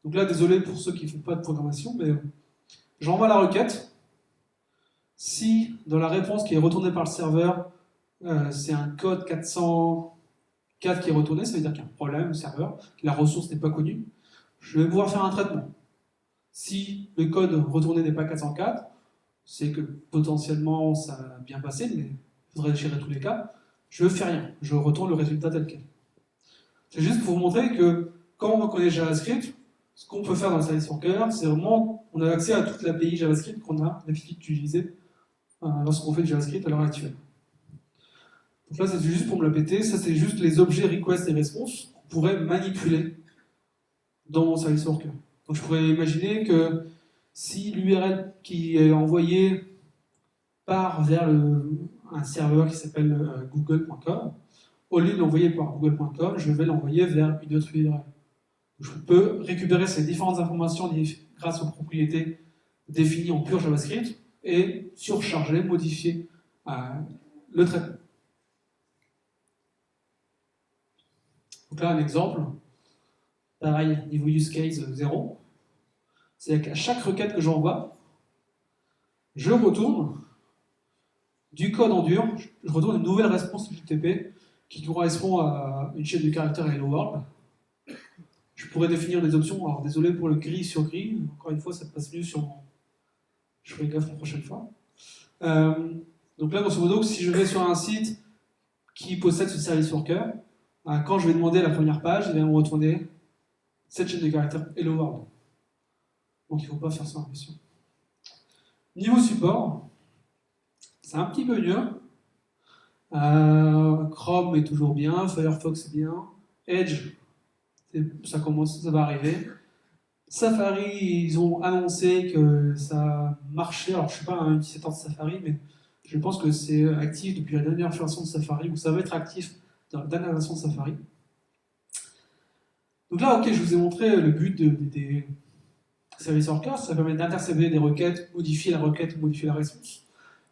Donc là, désolé pour ceux qui ne font pas de programmation, mais j'envoie la requête. Si dans la réponse qui est retournée par le serveur, c'est un code 404 qui est retourné, ça veut dire qu'il y a un problème au serveur, que la ressource n'est pas connue, je vais pouvoir faire un traitement. Si le code retourné n'est pas 404, c'est que potentiellement ça a bien passé, mais il faudrait gérer tous les cas. Je ne fais rien, je retourne le résultat tel quel. C'est juste pour vous montrer que quand on connaît JavaScript, ce qu'on peut faire dans le service worker, c'est vraiment, on a accès à toute l'API JavaScript qu'on a l'habitude d'utiliser lorsqu'on fait du JavaScript à l'heure actuelle. Donc là, c'est juste pour me la péter, ça c'est juste les objets request et response qu'on pourrait manipuler dans mon service worker. Donc je pourrais imaginer que si l'URL qui est envoyée part vers un serveur qui s'appelle google.com, au lieu de l'envoyer par google.com, je vais l'envoyer vers une autre URL. Je peux récupérer ces différentes informations grâce aux propriétés définies en pur JavaScript et surcharger, modifier le traitement. Donc là, un exemple, pareil, niveau use case 0, c'est qu'à chaque requête que j'envoie, je retourne du code en dur, je retourne une nouvelle réponse HTTP qui correspond à une chaîne de caractères Hello World. Je pourrais définir des options, alors désolé pour le gris sur gris, encore une fois ça passe mieux sur... Je ferai gaffe la prochaine fois. Donc là, grosso modo, si je vais sur un site qui possède ce service worker, quand je vais demander la première page, il va me retourner cette chaîne de caractères Hello World. Donc il ne faut pas faire ça, bien sûr. Niveau support, c'est un petit peu mieux. Chrome est toujours bien, Firefox est bien, Edge, ça va arriver. Safari, ils ont annoncé que ça marchait. Alors je ne suis pas un utilisateur de Safari, mais je pense que c'est actif depuis la dernière version de Safari, ou ça va être actif dans la dernière version de Safari. Donc là, ok, je vous ai montré le but des services workers, ça permet d'intercepter des requêtes, modifier la requête, modifier la réponse.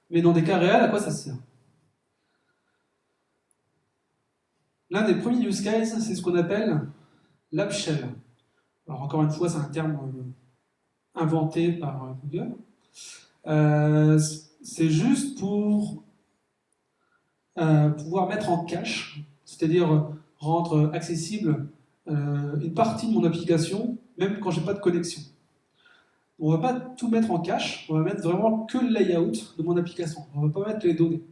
Mais dans des cas réels, à quoi ça sert? L'un des premiers use cases, c'est ce qu'on appelle l'App Shell. Alors encore une fois, c'est un terme inventé par Google. C'est juste pour pouvoir mettre en cache, c'est-à-dire rendre accessible une partie de mon application, même quand j'ai pas de connexion. On va pas tout mettre en cache, on va mettre vraiment que le layout de mon application. On va pas mettre les données.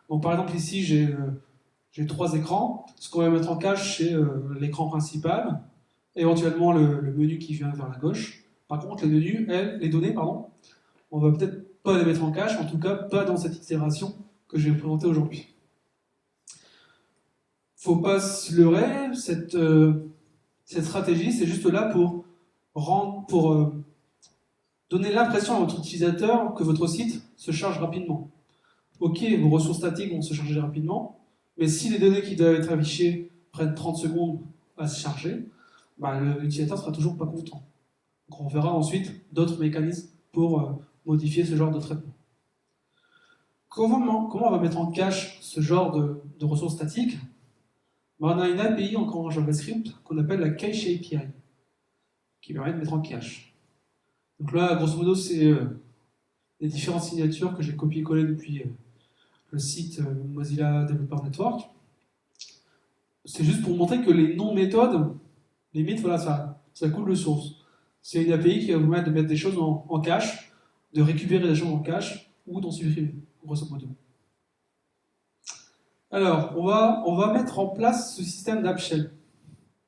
Donc par exemple ici j'ai 3 écrans. Ce qu'on va mettre en cache c'est l'écran principal, éventuellement le menu qui vient vers la gauche. Par contre les données, on va peut-être pas les mettre en cache, en tout cas pas dans cette itération que je vais vous présenter aujourd'hui. Faut pas se leurrer, cette stratégie c'est juste là pour donner l'impression à votre utilisateur que votre site se charge rapidement. Ok, vos ressources statiques vont se charger rapidement, mais si les données qui doivent être affichées prennent 30 secondes à se charger, l'utilisateur ne sera toujours pas content. Donc on verra ensuite d'autres mécanismes pour modifier ce genre de traitement. Comment on va mettre en cache ce genre de ressources statiques? On a une API encore en JavaScript qu'on appelle la Cache API, qui permet de mettre en cache. Donc là, grosso modo, c'est les différentes signatures que j'ai copié-collé depuis le site Mozilla Developer Network. C'est juste pour montrer que les non-méthodes, limite, voilà, ça coule de source. C'est une API qui va vous permettre de mettre des choses en cache, de récupérer des choses en cache, ou d'en supprimer, grosso modo. Alors, on va mettre en place ce système d'app shell,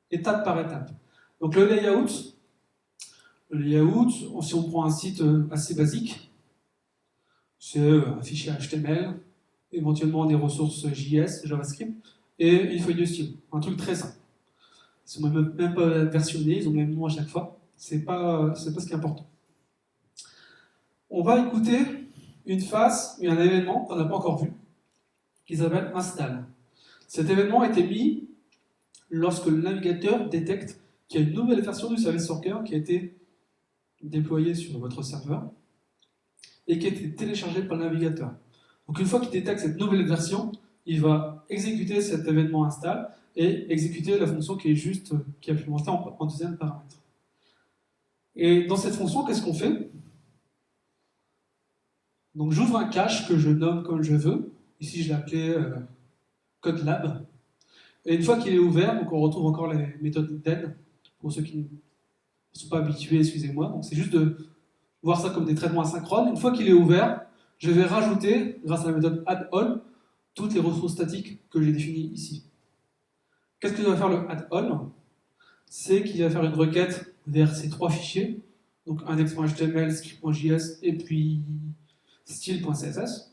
étape par étape. Donc le layout, si on prend un site assez basique, c'est un fichier HTML, éventuellement des ressources JS, JavaScript, et une feuille de style. Un truc très simple. Ils sont même pas versionnés, ils ont le même nom à chaque fois. C'est pas ce qui est important. On va écouter une phase, un événement qu'on n'a pas encore vu, qui s'appelle install. Cet événement a été mis lorsque le navigateur détecte qu'il y a une nouvelle version du service worker qui a été déployée sur votre serveur et qui a été téléchargée par le navigateur. Donc une fois qu'il détecte cette nouvelle version, il va exécuter cet événement install et exécuter la fonction qui est implémentée en deuxième paramètre. Et dans cette fonction, qu'est-ce qu'on fait? Donc j'ouvre un cache que je nomme comme je veux. Ici, je l'ai appelé CodeLab. Et une fois qu'il est ouvert, donc on retrouve encore les méthodes den, pour ceux qui ne sont pas habitués, excusez-moi. Donc c'est juste de voir ça comme des traitements asynchrones. Une fois qu'il est ouvert, je vais rajouter, grâce à la méthode add-all, toutes les ressources statiques que j'ai définies ici. Qu'est-ce que va faire le add-all? C'est qu'il va faire une requête vers ces 3 fichiers, donc index.html, script.js et puis style.css.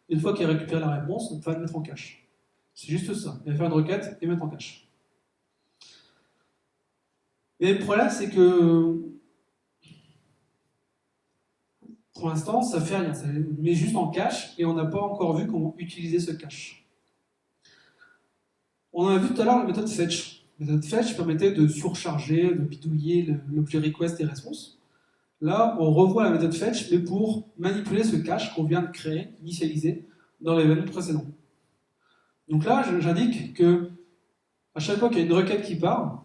Une fois qu'il a récupéré la réponse, on va le mettre en cache. C'est juste ça. Il va faire une requête et mettre en cache. Mais le problème, c'est que pour l'instant, ça fait rien. Ça met juste en cache et on n'a pas encore vu comment utiliser ce cache. On a vu tout à l'heure la méthode fetch. La méthode fetch permettait de surcharger, de bidouiller l'objet request et response. Là, on revoit la méthode fetch, mais pour manipuler ce cache qu'on vient de créer, initialiser, dans l'événement précédent. Donc là, j'indique que à chaque fois qu'il y a une requête qui part,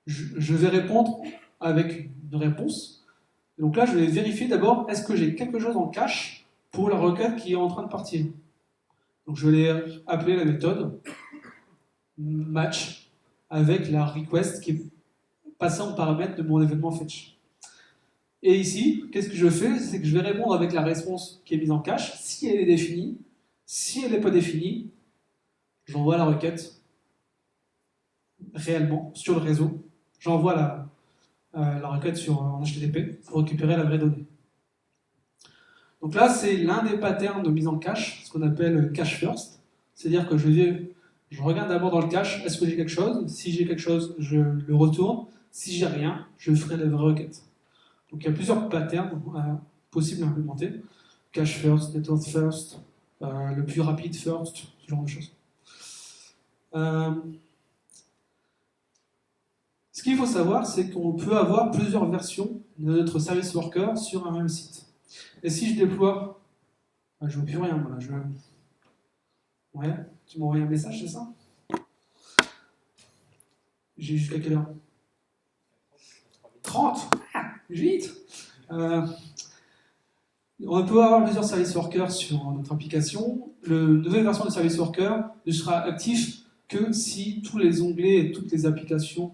je vais répondre avec une réponse. Donc là, je vais vérifier d'abord, est-ce que j'ai quelque chose en cache pour la requête qui est en train de partir. Donc je vais appeler la méthode match avec la request qui est passée en paramètre de mon événement fetch. Et ici, qu'est-ce que je fais? C'est que je vais répondre avec la réponse qui est mise en cache, si elle est définie. Si elle n'est pas définie, j'envoie la requête réellement sur le réseau. J'envoie la requête en HTTP pour récupérer la vraie donnée. Donc là, c'est l'un des patterns de mise en cache, ce qu'on appelle cache first. C'est-à-dire que je regarde d'abord dans le cache, est-ce que j'ai quelque chose? Si j'ai quelque chose, je le retourne. Si j'ai rien, je ferai la vraie requête. Donc il y a plusieurs patterns possibles à implémenter. Cache first, network first, le plus rapide first, ce genre de choses. Ce qu'il faut savoir, c'est qu'on peut avoir plusieurs versions de notre service worker sur un même site. Et si je déploie... je ne vois plus rien, voilà. Ouais, tu m'as envoyé un message, c'est ça? J'ai jusqu'à quelle heure? 30. Vite. On peut avoir plusieurs service workers sur notre application. La nouvelle version de service worker ne sera actif que si tous les onglets et toutes les applications,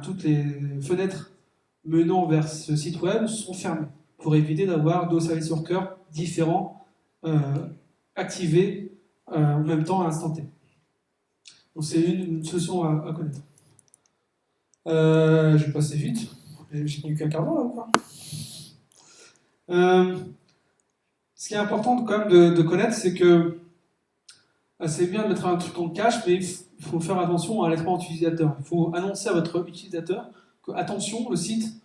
toutes les fenêtres menant vers ce site web sont fermées, pour éviter d'avoir deux service workers différents activés en même temps à l'instant T. Donc c'est une solution à connaître. Je vais passer vite. J'ai tenu qu'un quart d'heure là ou quoi Ce qui est important quand même de connaître, c'est que c'est bien de mettre un truc en cache, mais il faut faire attention à l'alertement utilisateur. Il faut annoncer à votre utilisateur que, attention, le site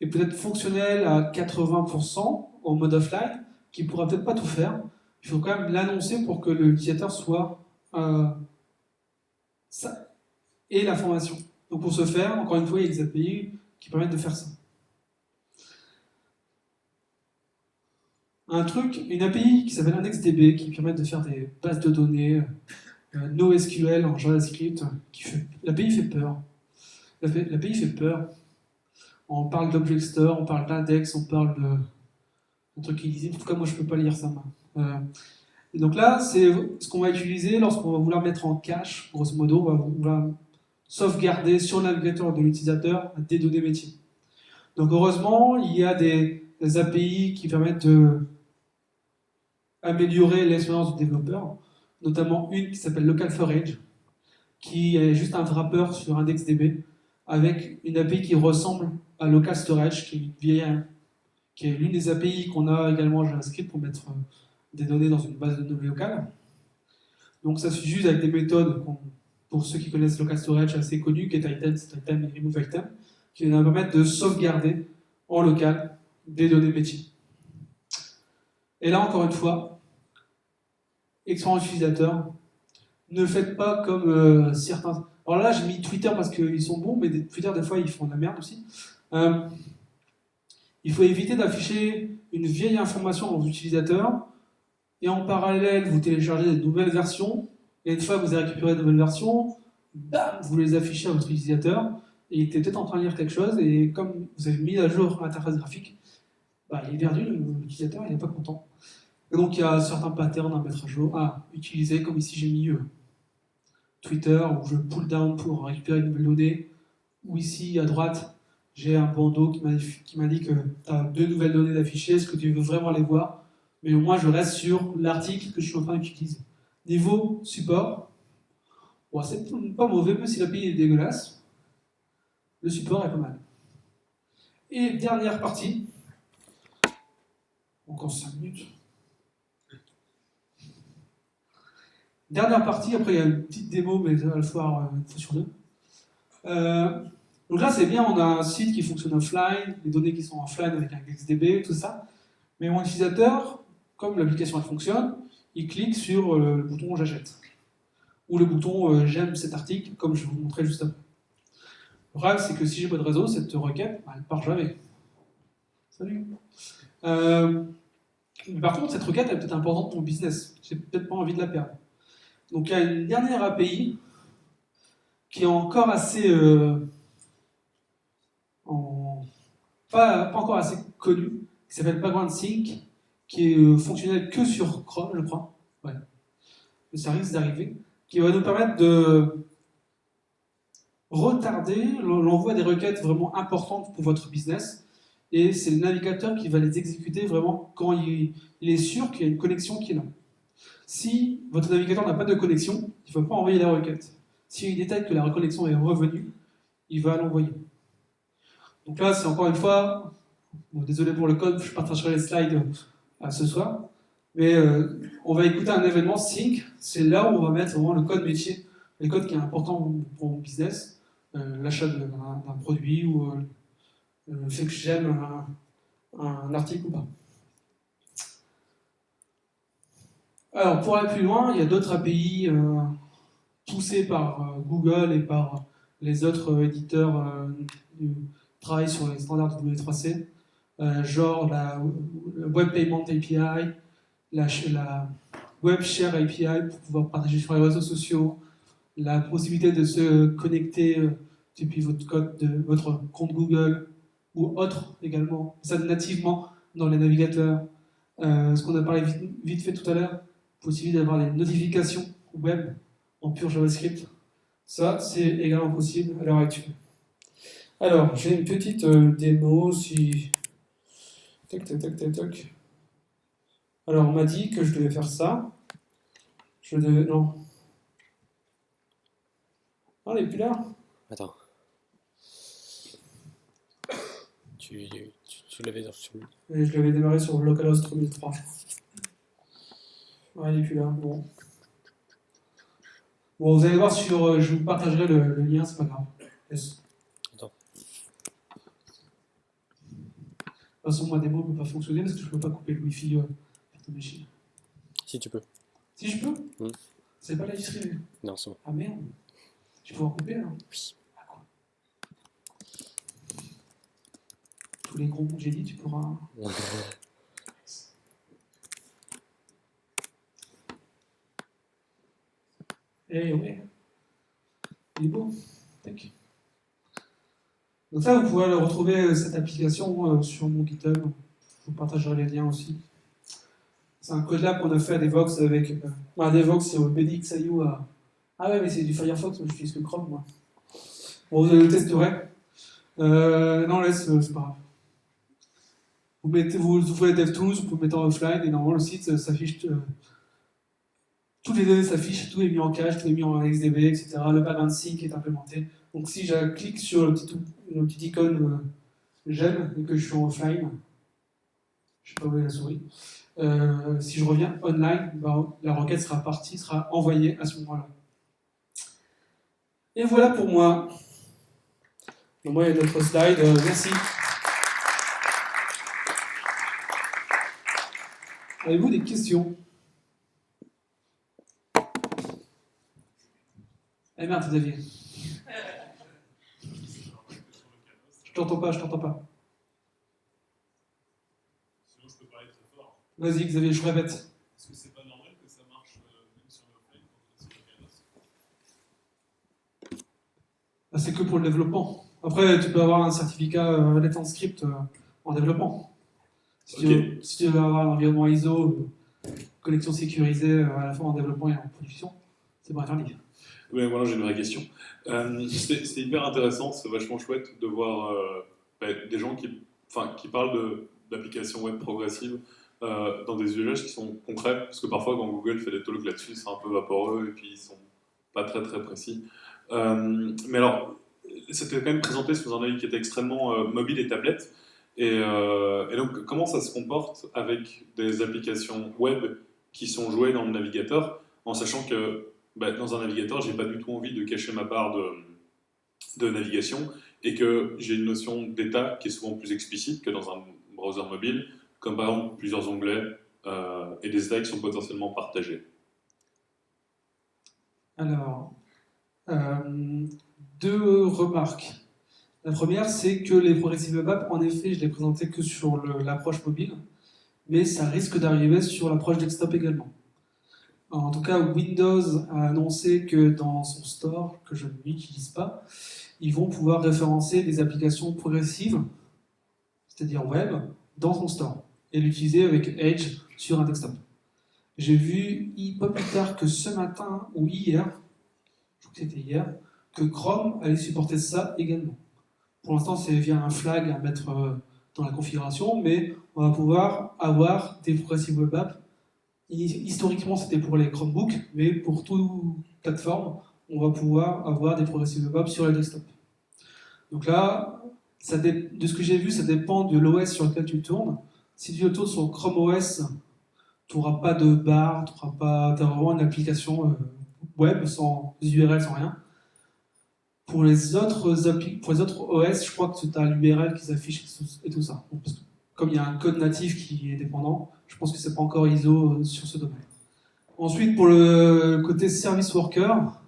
est peut-être fonctionnel à 80% en mode offline, qui ne pourra peut-être pas tout faire. Il faut quand même l'annoncer pour que l'utilisateur soit et l'information. Donc pour ce faire, encore une fois, il y a des API qui permettent de faire ça. Une API qui s'appelle IndexDB, qui permet de faire des bases de données NoSQL en JavaScript. L'API fait peur. L'API fait peur. On parle d'Object Store, on parle d'index, on parle de trucs illisibles. En tout cas, moi, je ne peux pas lire ça. Et donc là, c'est ce qu'on va utiliser lorsqu'on va vouloir mettre en cache, grosso modo, on va vouloir sauvegarder sur le navigateur de l'utilisateur des données métiers. Donc heureusement, il y a des API qui permettent de améliorer l'expérience du développeur, notamment une qui s'appelle Local Storage, qui est juste un wrapper sur IndexDB, avec une API qui ressemble à Local Storage, qui est l'une des API qu'on a également en JavaScript pour mettre des données dans une base de données locale. Donc ça suffit juste avec des méthodes, pour ceux qui connaissent Local Storage, assez connues, getItem, setItem et removeItem, qui va permettre de sauvegarder en local des données métiers. Et là, encore une fois, expérience utilisateur, ne faites pas comme certains... Alors là, j'ai mis Twitter parce qu'ils sont bons, mais Twitter, des fois, ils font de la merde aussi. Il faut éviter d'afficher une vieille information aux utilisateurs, et en parallèle, vous téléchargez des nouvelles versions, et une fois que vous avez récupéré de nouvelles versions, bam, vous les affichez à votre utilisateur, et il était peut-être en train de lire quelque chose, et comme vous avez mis à jour l'interface graphique, bah, il est perdu, l'utilisateur, il n'est pas content. Et donc il y a certains patterns à mettre à jour, à utiliser, comme ici j'ai mis Twitter, où je pull down pour récupérer une nouvelle donnée, ou ici à droite, j'ai un bandeau qui m'indique que tu as deux nouvelles données d'afficher, est-ce que tu veux vraiment les voir? Mais au moins je reste sur l'article que je suis en train d'utiliser. Niveau support, bon, c'est pas mauvais, même si l'API est dégueulasse, le support est pas mal. Et dernière partie, encore 5 minutes. Dernière partie, après il y a une petite démo, mais ça va le faire une fois sur deux. Donc là c'est bien, on a un site qui fonctionne offline, les données qui sont offline avec un IndexDB, tout ça. Mais mon utilisateur, comme l'application elle fonctionne, il clique sur le bouton j'achète. Ou le bouton j'aime cet article, comme je vais vous montrer juste après. Le problème c'est que si j'ai pas de réseau, cette requête, elle part jamais. Salut. Mais par contre, cette requête elle est peut-être importante pour mon business. J'ai peut-être pas envie de la perdre. Donc il y a une dernière API qui est encore assez... pas encore assez connue, qui s'appelle Background Sync, qui est fonctionnelle que sur Chrome, je crois. Ouais. Mais ça risque d'arriver. Qui va nous permettre de retarder l'envoi des requêtes vraiment importantes pour votre business. Et c'est le navigateur qui va les exécuter vraiment quand il est sûr qu'il y a une connexion qui est là. Si votre navigateur n'a pas de connexion, il ne va pas envoyer la requête. S'il détecte que la reconnexion est revenue, il va l'envoyer. Donc là, c'est encore une fois, bon, désolé pour le code, je partagerai les slides ce soir, mais on va écouter un événement sync, c'est là où on va mettre vraiment le code métier, le code qui est important pour mon business, l'achat d'un produit ou le fait que j'aime un article ou pas. Alors, pour aller plus loin, il y a d'autres API poussés par Google et par les autres éditeurs qui travaillent sur les standards de W3C, genre la Web Payment API, la Web Share API pour pouvoir partager sur les réseaux sociaux, la possibilité de se connecter depuis votre compte Google ou autre également, ça nativement dans les navigateurs. Ce qu'on a parlé vite fait tout à l'heure, possibilité d'avoir des notifications web en pur JavaScript. Ça, c'est également possible à l'heure actuelle. Alors, j'ai une petite démo si... Tac, tac, tac, tac, tac. Alors, on m'a dit que je devais faire ça. Je devais... Non. Ah, elle est plus là. Attends. Tu l'avais sur le... Et je l'avais démarré sur localhost 3003. Ouais, elle est plus là. Bon. Bon, vous allez voir sur... je vous partagerai le lien, c'est pas grave. Yes. Attends. De toute façon, ma démo ne peut pas fonctionner parce que je ne peux pas couper le Wi-Fi de la machine. Si tu peux. Si je peux Mm. C'est pas la distribuer. Non, c'est bon. Ah merde. Tu peux en couper là Oui. Ah, quoi. Tous les gros mots que j'ai dit, tu pourras. Eh ouais. Il est beau. Tac. Donc ça, vous pouvez retrouver cette application sur mon GitHub. Je vous partagerai les liens aussi. C'est un Codelab qu'on a fait à Devox avec... Devox, c'est BDXIO à... Ah ouais, mais c'est du Firefox, moi j'utilise que Chrome, moi. Bon, vous le testerez. Non, laisse, c'est pas grave. Vous ouvrez DevTools, vous pouvez mettre en offline, et normalement le site s'affiche... toutes les données s'affichent, tout est mis en cache, tout est mis en XDB, etc. Le background sync est implémenté. Donc si je clique sur le petit icône j'aime et que je suis en offline, je sais pas où est la souris, si je reviens online, la requête sera partie, sera envoyée à ce moment-là. Et voilà pour moi. Donc moi, il y a d'autres slides. Merci. Avez-vous des questions? Eh merde, Xavier. Je t'entends pas. Sinon, je peux parler très fort. Vas-y, Xavier, je répète. Est-ce que c'est pas normal que ça marche même sur l'offline quand on est sur le Localhost? Ah, c'est que pour le développement. Après, tu peux avoir un certificat Let's Script en développement. Si tu veux avoir un environnement ISO, connexion sécurisée à la fois en développement et en production, c'est pas interdit. Oui, voilà, j'ai une vraie question. C'était hyper intéressant, c'est vachement chouette de voir des gens qui parlent d'applications web progressives dans des usages qui sont concrets, parce que parfois quand Google fait des talks là-dessus, c'est un peu vaporeux et puis ils sont pas très très précis. Mais alors, c'était quand même présenté sous un œil qui était extrêmement mobile et tablette. Et donc, comment ça se comporte avec des applications web qui sont jouées dans le navigateur, en sachant que dans un navigateur, j'ai pas du tout envie de cacher ma barre de navigation et que j'ai une notion d'état qui est souvent plus explicite que dans un browser mobile, comme par exemple plusieurs onglets et des états qui sont potentiellement partagés. Alors, deux remarques. La première, c'est que les Progressive Web Apps, en effet, je les présentais que sur l'approche mobile, mais ça risque d'arriver sur l'approche desktop également. En tout cas, Windows a annoncé que dans son store, que je n'utilise pas, ils vont pouvoir référencer des applications progressives, c'est-à-dire web, dans son store, et l'utiliser avec Edge sur un desktop. J'ai vu, pas plus tard que ce matin ou hier, je crois que c'était hier, que Chrome allait supporter ça également. Pour l'instant, c'est via un flag à mettre dans la configuration, mais on va pouvoir avoir des Progressive Web Apps. Historiquement, c'était pour les Chromebooks, mais pour toute plateforme, on va pouvoir avoir des Progressive Web Apps sur le desktop. Donc là, de ce que j'ai vu, ça dépend de l'OS sur lequel tu tournes. Si tu tournes sur Chrome OS, tu n'auras pas de barre, tu auras vraiment une application web sans URL, sans rien. Pour les autres OS, je crois que tu as l'URL qui s'affiche et tout ça. Donc, comme il y a un code natif qui est dépendant, je pense que c'est pas encore ISO sur ce domaine. Ensuite, pour le côté service worker,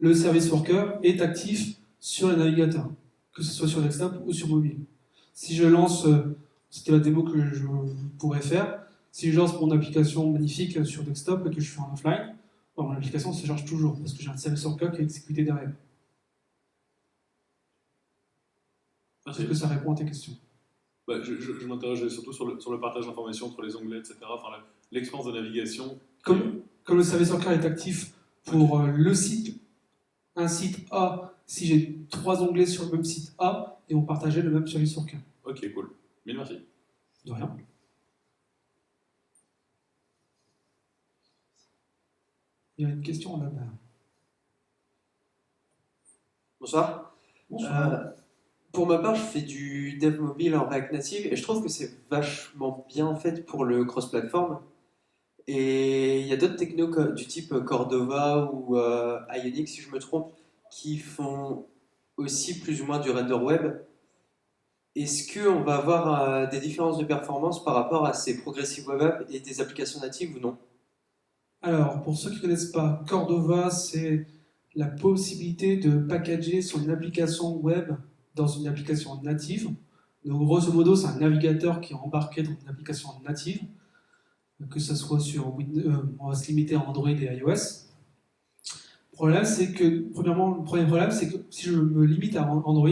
le service worker est actif sur les navigateurs, que ce soit sur desktop ou sur mobile. Si je lance, c'était la démo que je pourrais faire, si je lance mon application magnifique sur desktop et que je suis en offline, mon application se charge toujours parce que j'ai un service worker qui est exécuté derrière. Est-ce que ça répond à tes questions? Je m'interrogeais surtout sur le partage d'informations entre les onglets, etc. Enfin, l'expérience de navigation. Comme le service worker est actif pour le site, un site A, si j'ai 3 onglets sur le même site A, et on partageait le même service worker. Ok, cool. Mille merci. De rien. Il y a une question là-bas. Bonsoir. Bonsoir. Pour ma part, je fais du dev mobile en React Native et je trouve que c'est vachement bien fait pour le cross-platform. Et il y a d'autres technos du type Cordova ou Ionic, si je me trompe, qui font aussi plus ou moins du render web. Est-ce qu'on va avoir des différences de performance par rapport à ces progressive web apps et des applications natives ou non? Alors, pour ceux qui ne connaissent pas, Cordova, c'est la possibilité de packager son application web dans une application native. Donc, grosso modo, c'est un navigateur qui est embarqué dans une application native, que ce soit sur Windows, on va se limiter à Android et iOS. Le problème, c'est que, premièrement, le premier problème, c'est que si je me limite à Android,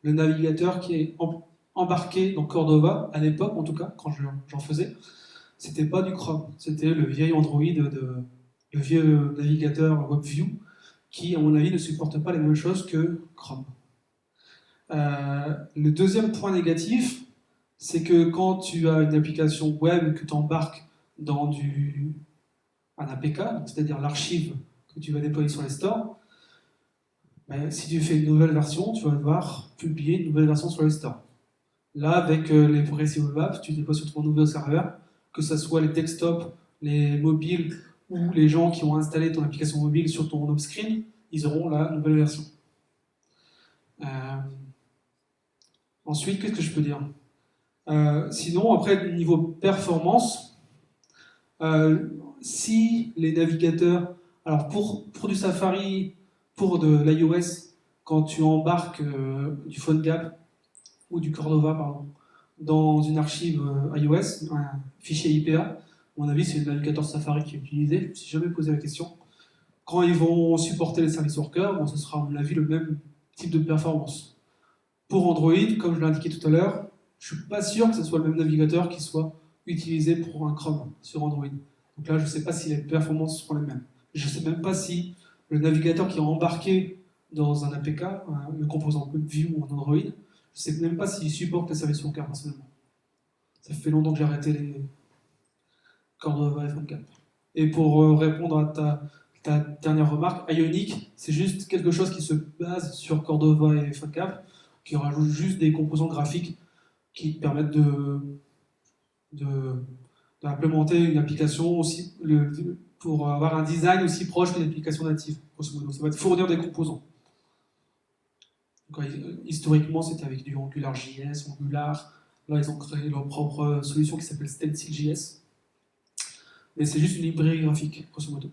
le navigateur qui est embarqué dans Cordova, à l'époque en tout cas, quand j'en faisais, c'était pas du Chrome, c'était le vieil Android, le vieux navigateur WebView, qui, à mon avis, ne supporte pas les mêmes choses que Chrome. Le deuxième point négatif, c'est que quand tu as une application web que tu embarques dans un APK, c'est-à-dire l'archive que tu vas déployer sur les stores, ben, si tu fais une nouvelle version, tu vas devoir publier une nouvelle version sur les stores. Là, avec les progressive web apps, tu déploies sur ton nouveau serveur, que ce soit les desktops, les mobiles ou les gens qui ont installé ton application mobile sur ton home screen, ils auront la nouvelle version. Ensuite, qu'est-ce que je peux dire? Sinon, après, niveau performance, si les navigateurs, alors pour du Safari, pour de l'iOS, quand tu embarques du PhoneGap ou du Cordova, pardon, dans une archive iOS, un fichier IPA, à mon avis, c'est le navigateur Safari qui est utilisé. Je ne me suis jamais posé la question. Quand ils vont supporter les service workers, bon, ce sera, à mon avis, le même type de performance. Pour Android, comme je l'ai indiqué tout à l'heure, je ne suis pas sûr que ce soit le même navigateur qui soit utilisé pour un Chrome sur Android. Donc là, je ne sais pas si les performances seront les mêmes. Je ne sais même pas si le navigateur qui est embarqué dans un APK, le composant Vue ou en Android, je ne sais même pas s'il supporte les services workers personnellement. Ça fait longtemps que j'ai arrêté les Cordova et PhoneGap. Et pour répondre à ta dernière remarque, Ionic, c'est juste quelque chose qui se base sur Cordova et PhoneGap, qui rajoute juste des composants graphiques qui permettent d'implémenter une application aussi, pour avoir un design aussi proche qu'une application native. Grosso modo. Ça va te fournir des composants. Donc, historiquement, c'était avec du AngularJS, Angular. Là, ils ont créé leur propre solution qui s'appelle StencilJS. Mais c'est juste une librairie graphique, grosso modo.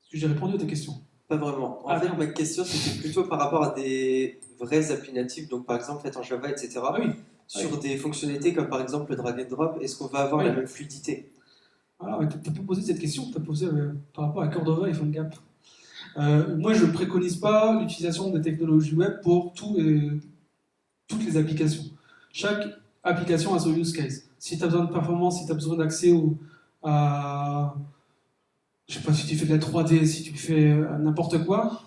Est-ce que j'ai répondu à tes questions? Pas vraiment. En fait, ma question, c'était plutôt par rapport à des vraies applis natives, donc par exemple faites en Java, etc. Ah oui. Sur des fonctionnalités comme par exemple le drag and drop, est-ce qu'on va avoir la même fluidité? Ah, tu n'as pas posé cette question, tu as posé par rapport à Cordova et PhoneGap. Moi, je ne préconise pas l'utilisation des technologies web pour toutes les applications. Chaque application a son use case. Si tu as besoin de performance, si tu as besoin d'accès à... Je sais pas, si tu fais de la 3D, si tu fais n'importe quoi,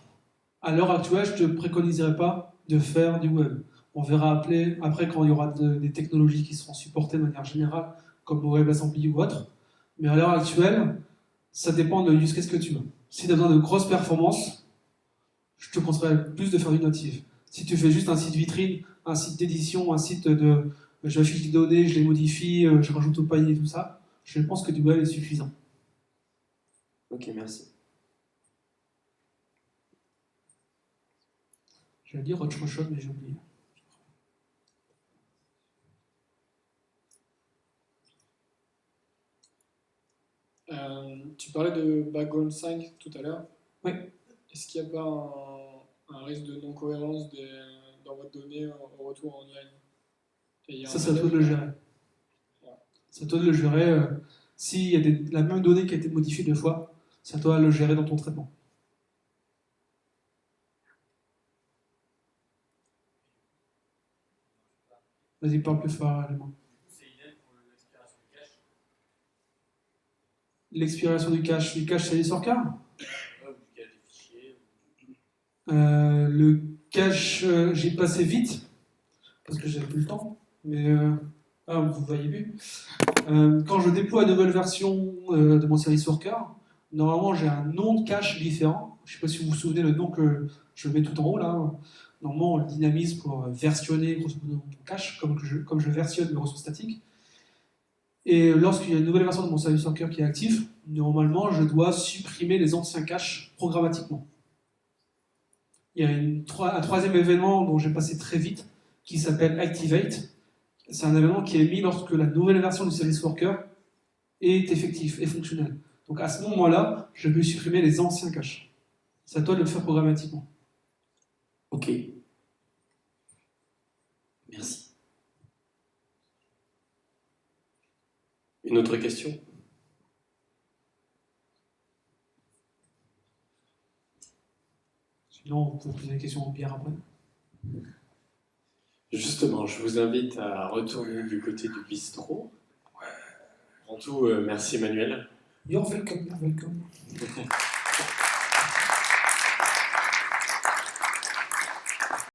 à l'heure actuelle, je ne te préconiserai pas de faire du web. On verra après quand il y aura des technologies qui seront supportées de manière générale, comme WebAssembly ou autre. Mais à l'heure actuelle, ça dépend de use case que tu veux. Si tu as besoin de grosses performances, je te conseillerais plus de faire du native. Si tu fais juste un site vitrine, un site d'édition, un site de j'affiche des données, je les modifie, je rajoute au panier, tout ça, je pense que du web est suffisant. Ok, merci. Je vais dire autre chose, mais j'ai oublié. Tu parlais de background 5 tout à l'heure. Oui. Est-ce qu'il n'y a pas un risque de non-cohérence dans votre donnée au retour online? Ça, c'est à toi de le gérer. C'est à toi de le gérer. S'il y a la même donnée qui a été modifiée 2 fois, c'est à toi de le gérer dans ton traitement. Vas-y, parle plus fort, Allemand. C'est idem pour l'expiration du cache. L'expiration du cache, c'est l'histoire car. Ou du cache des fichiers. Le cache, j'ai passé vite, parce que j'avais plus le temps, mais vous voyez plus. Quand je déploie une nouvelle version de mon service worker, normalement j'ai un nom de cache différent. Je ne sais pas si vous vous souvenez le nom que je mets tout en haut là. Normalement on le dynamise pour versionner grosso modo mon cache, comme je versionne mes ressources statiques. Et lorsqu'il y a une nouvelle version de mon service worker qui est actif, normalement je dois supprimer les anciens caches programmatiquement. Il y a un troisième événement dont j'ai passé très vite qui s'appelle Activate. C'est un événement qui est mis lorsque la nouvelle version du service worker est effective et fonctionnelle. Donc à ce moment-là, je peux supprimer les anciens caches. C'est à toi de le faire programmatiquement. Ok. Merci. Une autre question? Sinon, vous pouvez poser des questions au pire après. Justement, je vous invite à retourner du côté du bistrot. Avant tout, merci Emmanuel. You're welcome, you're welcome.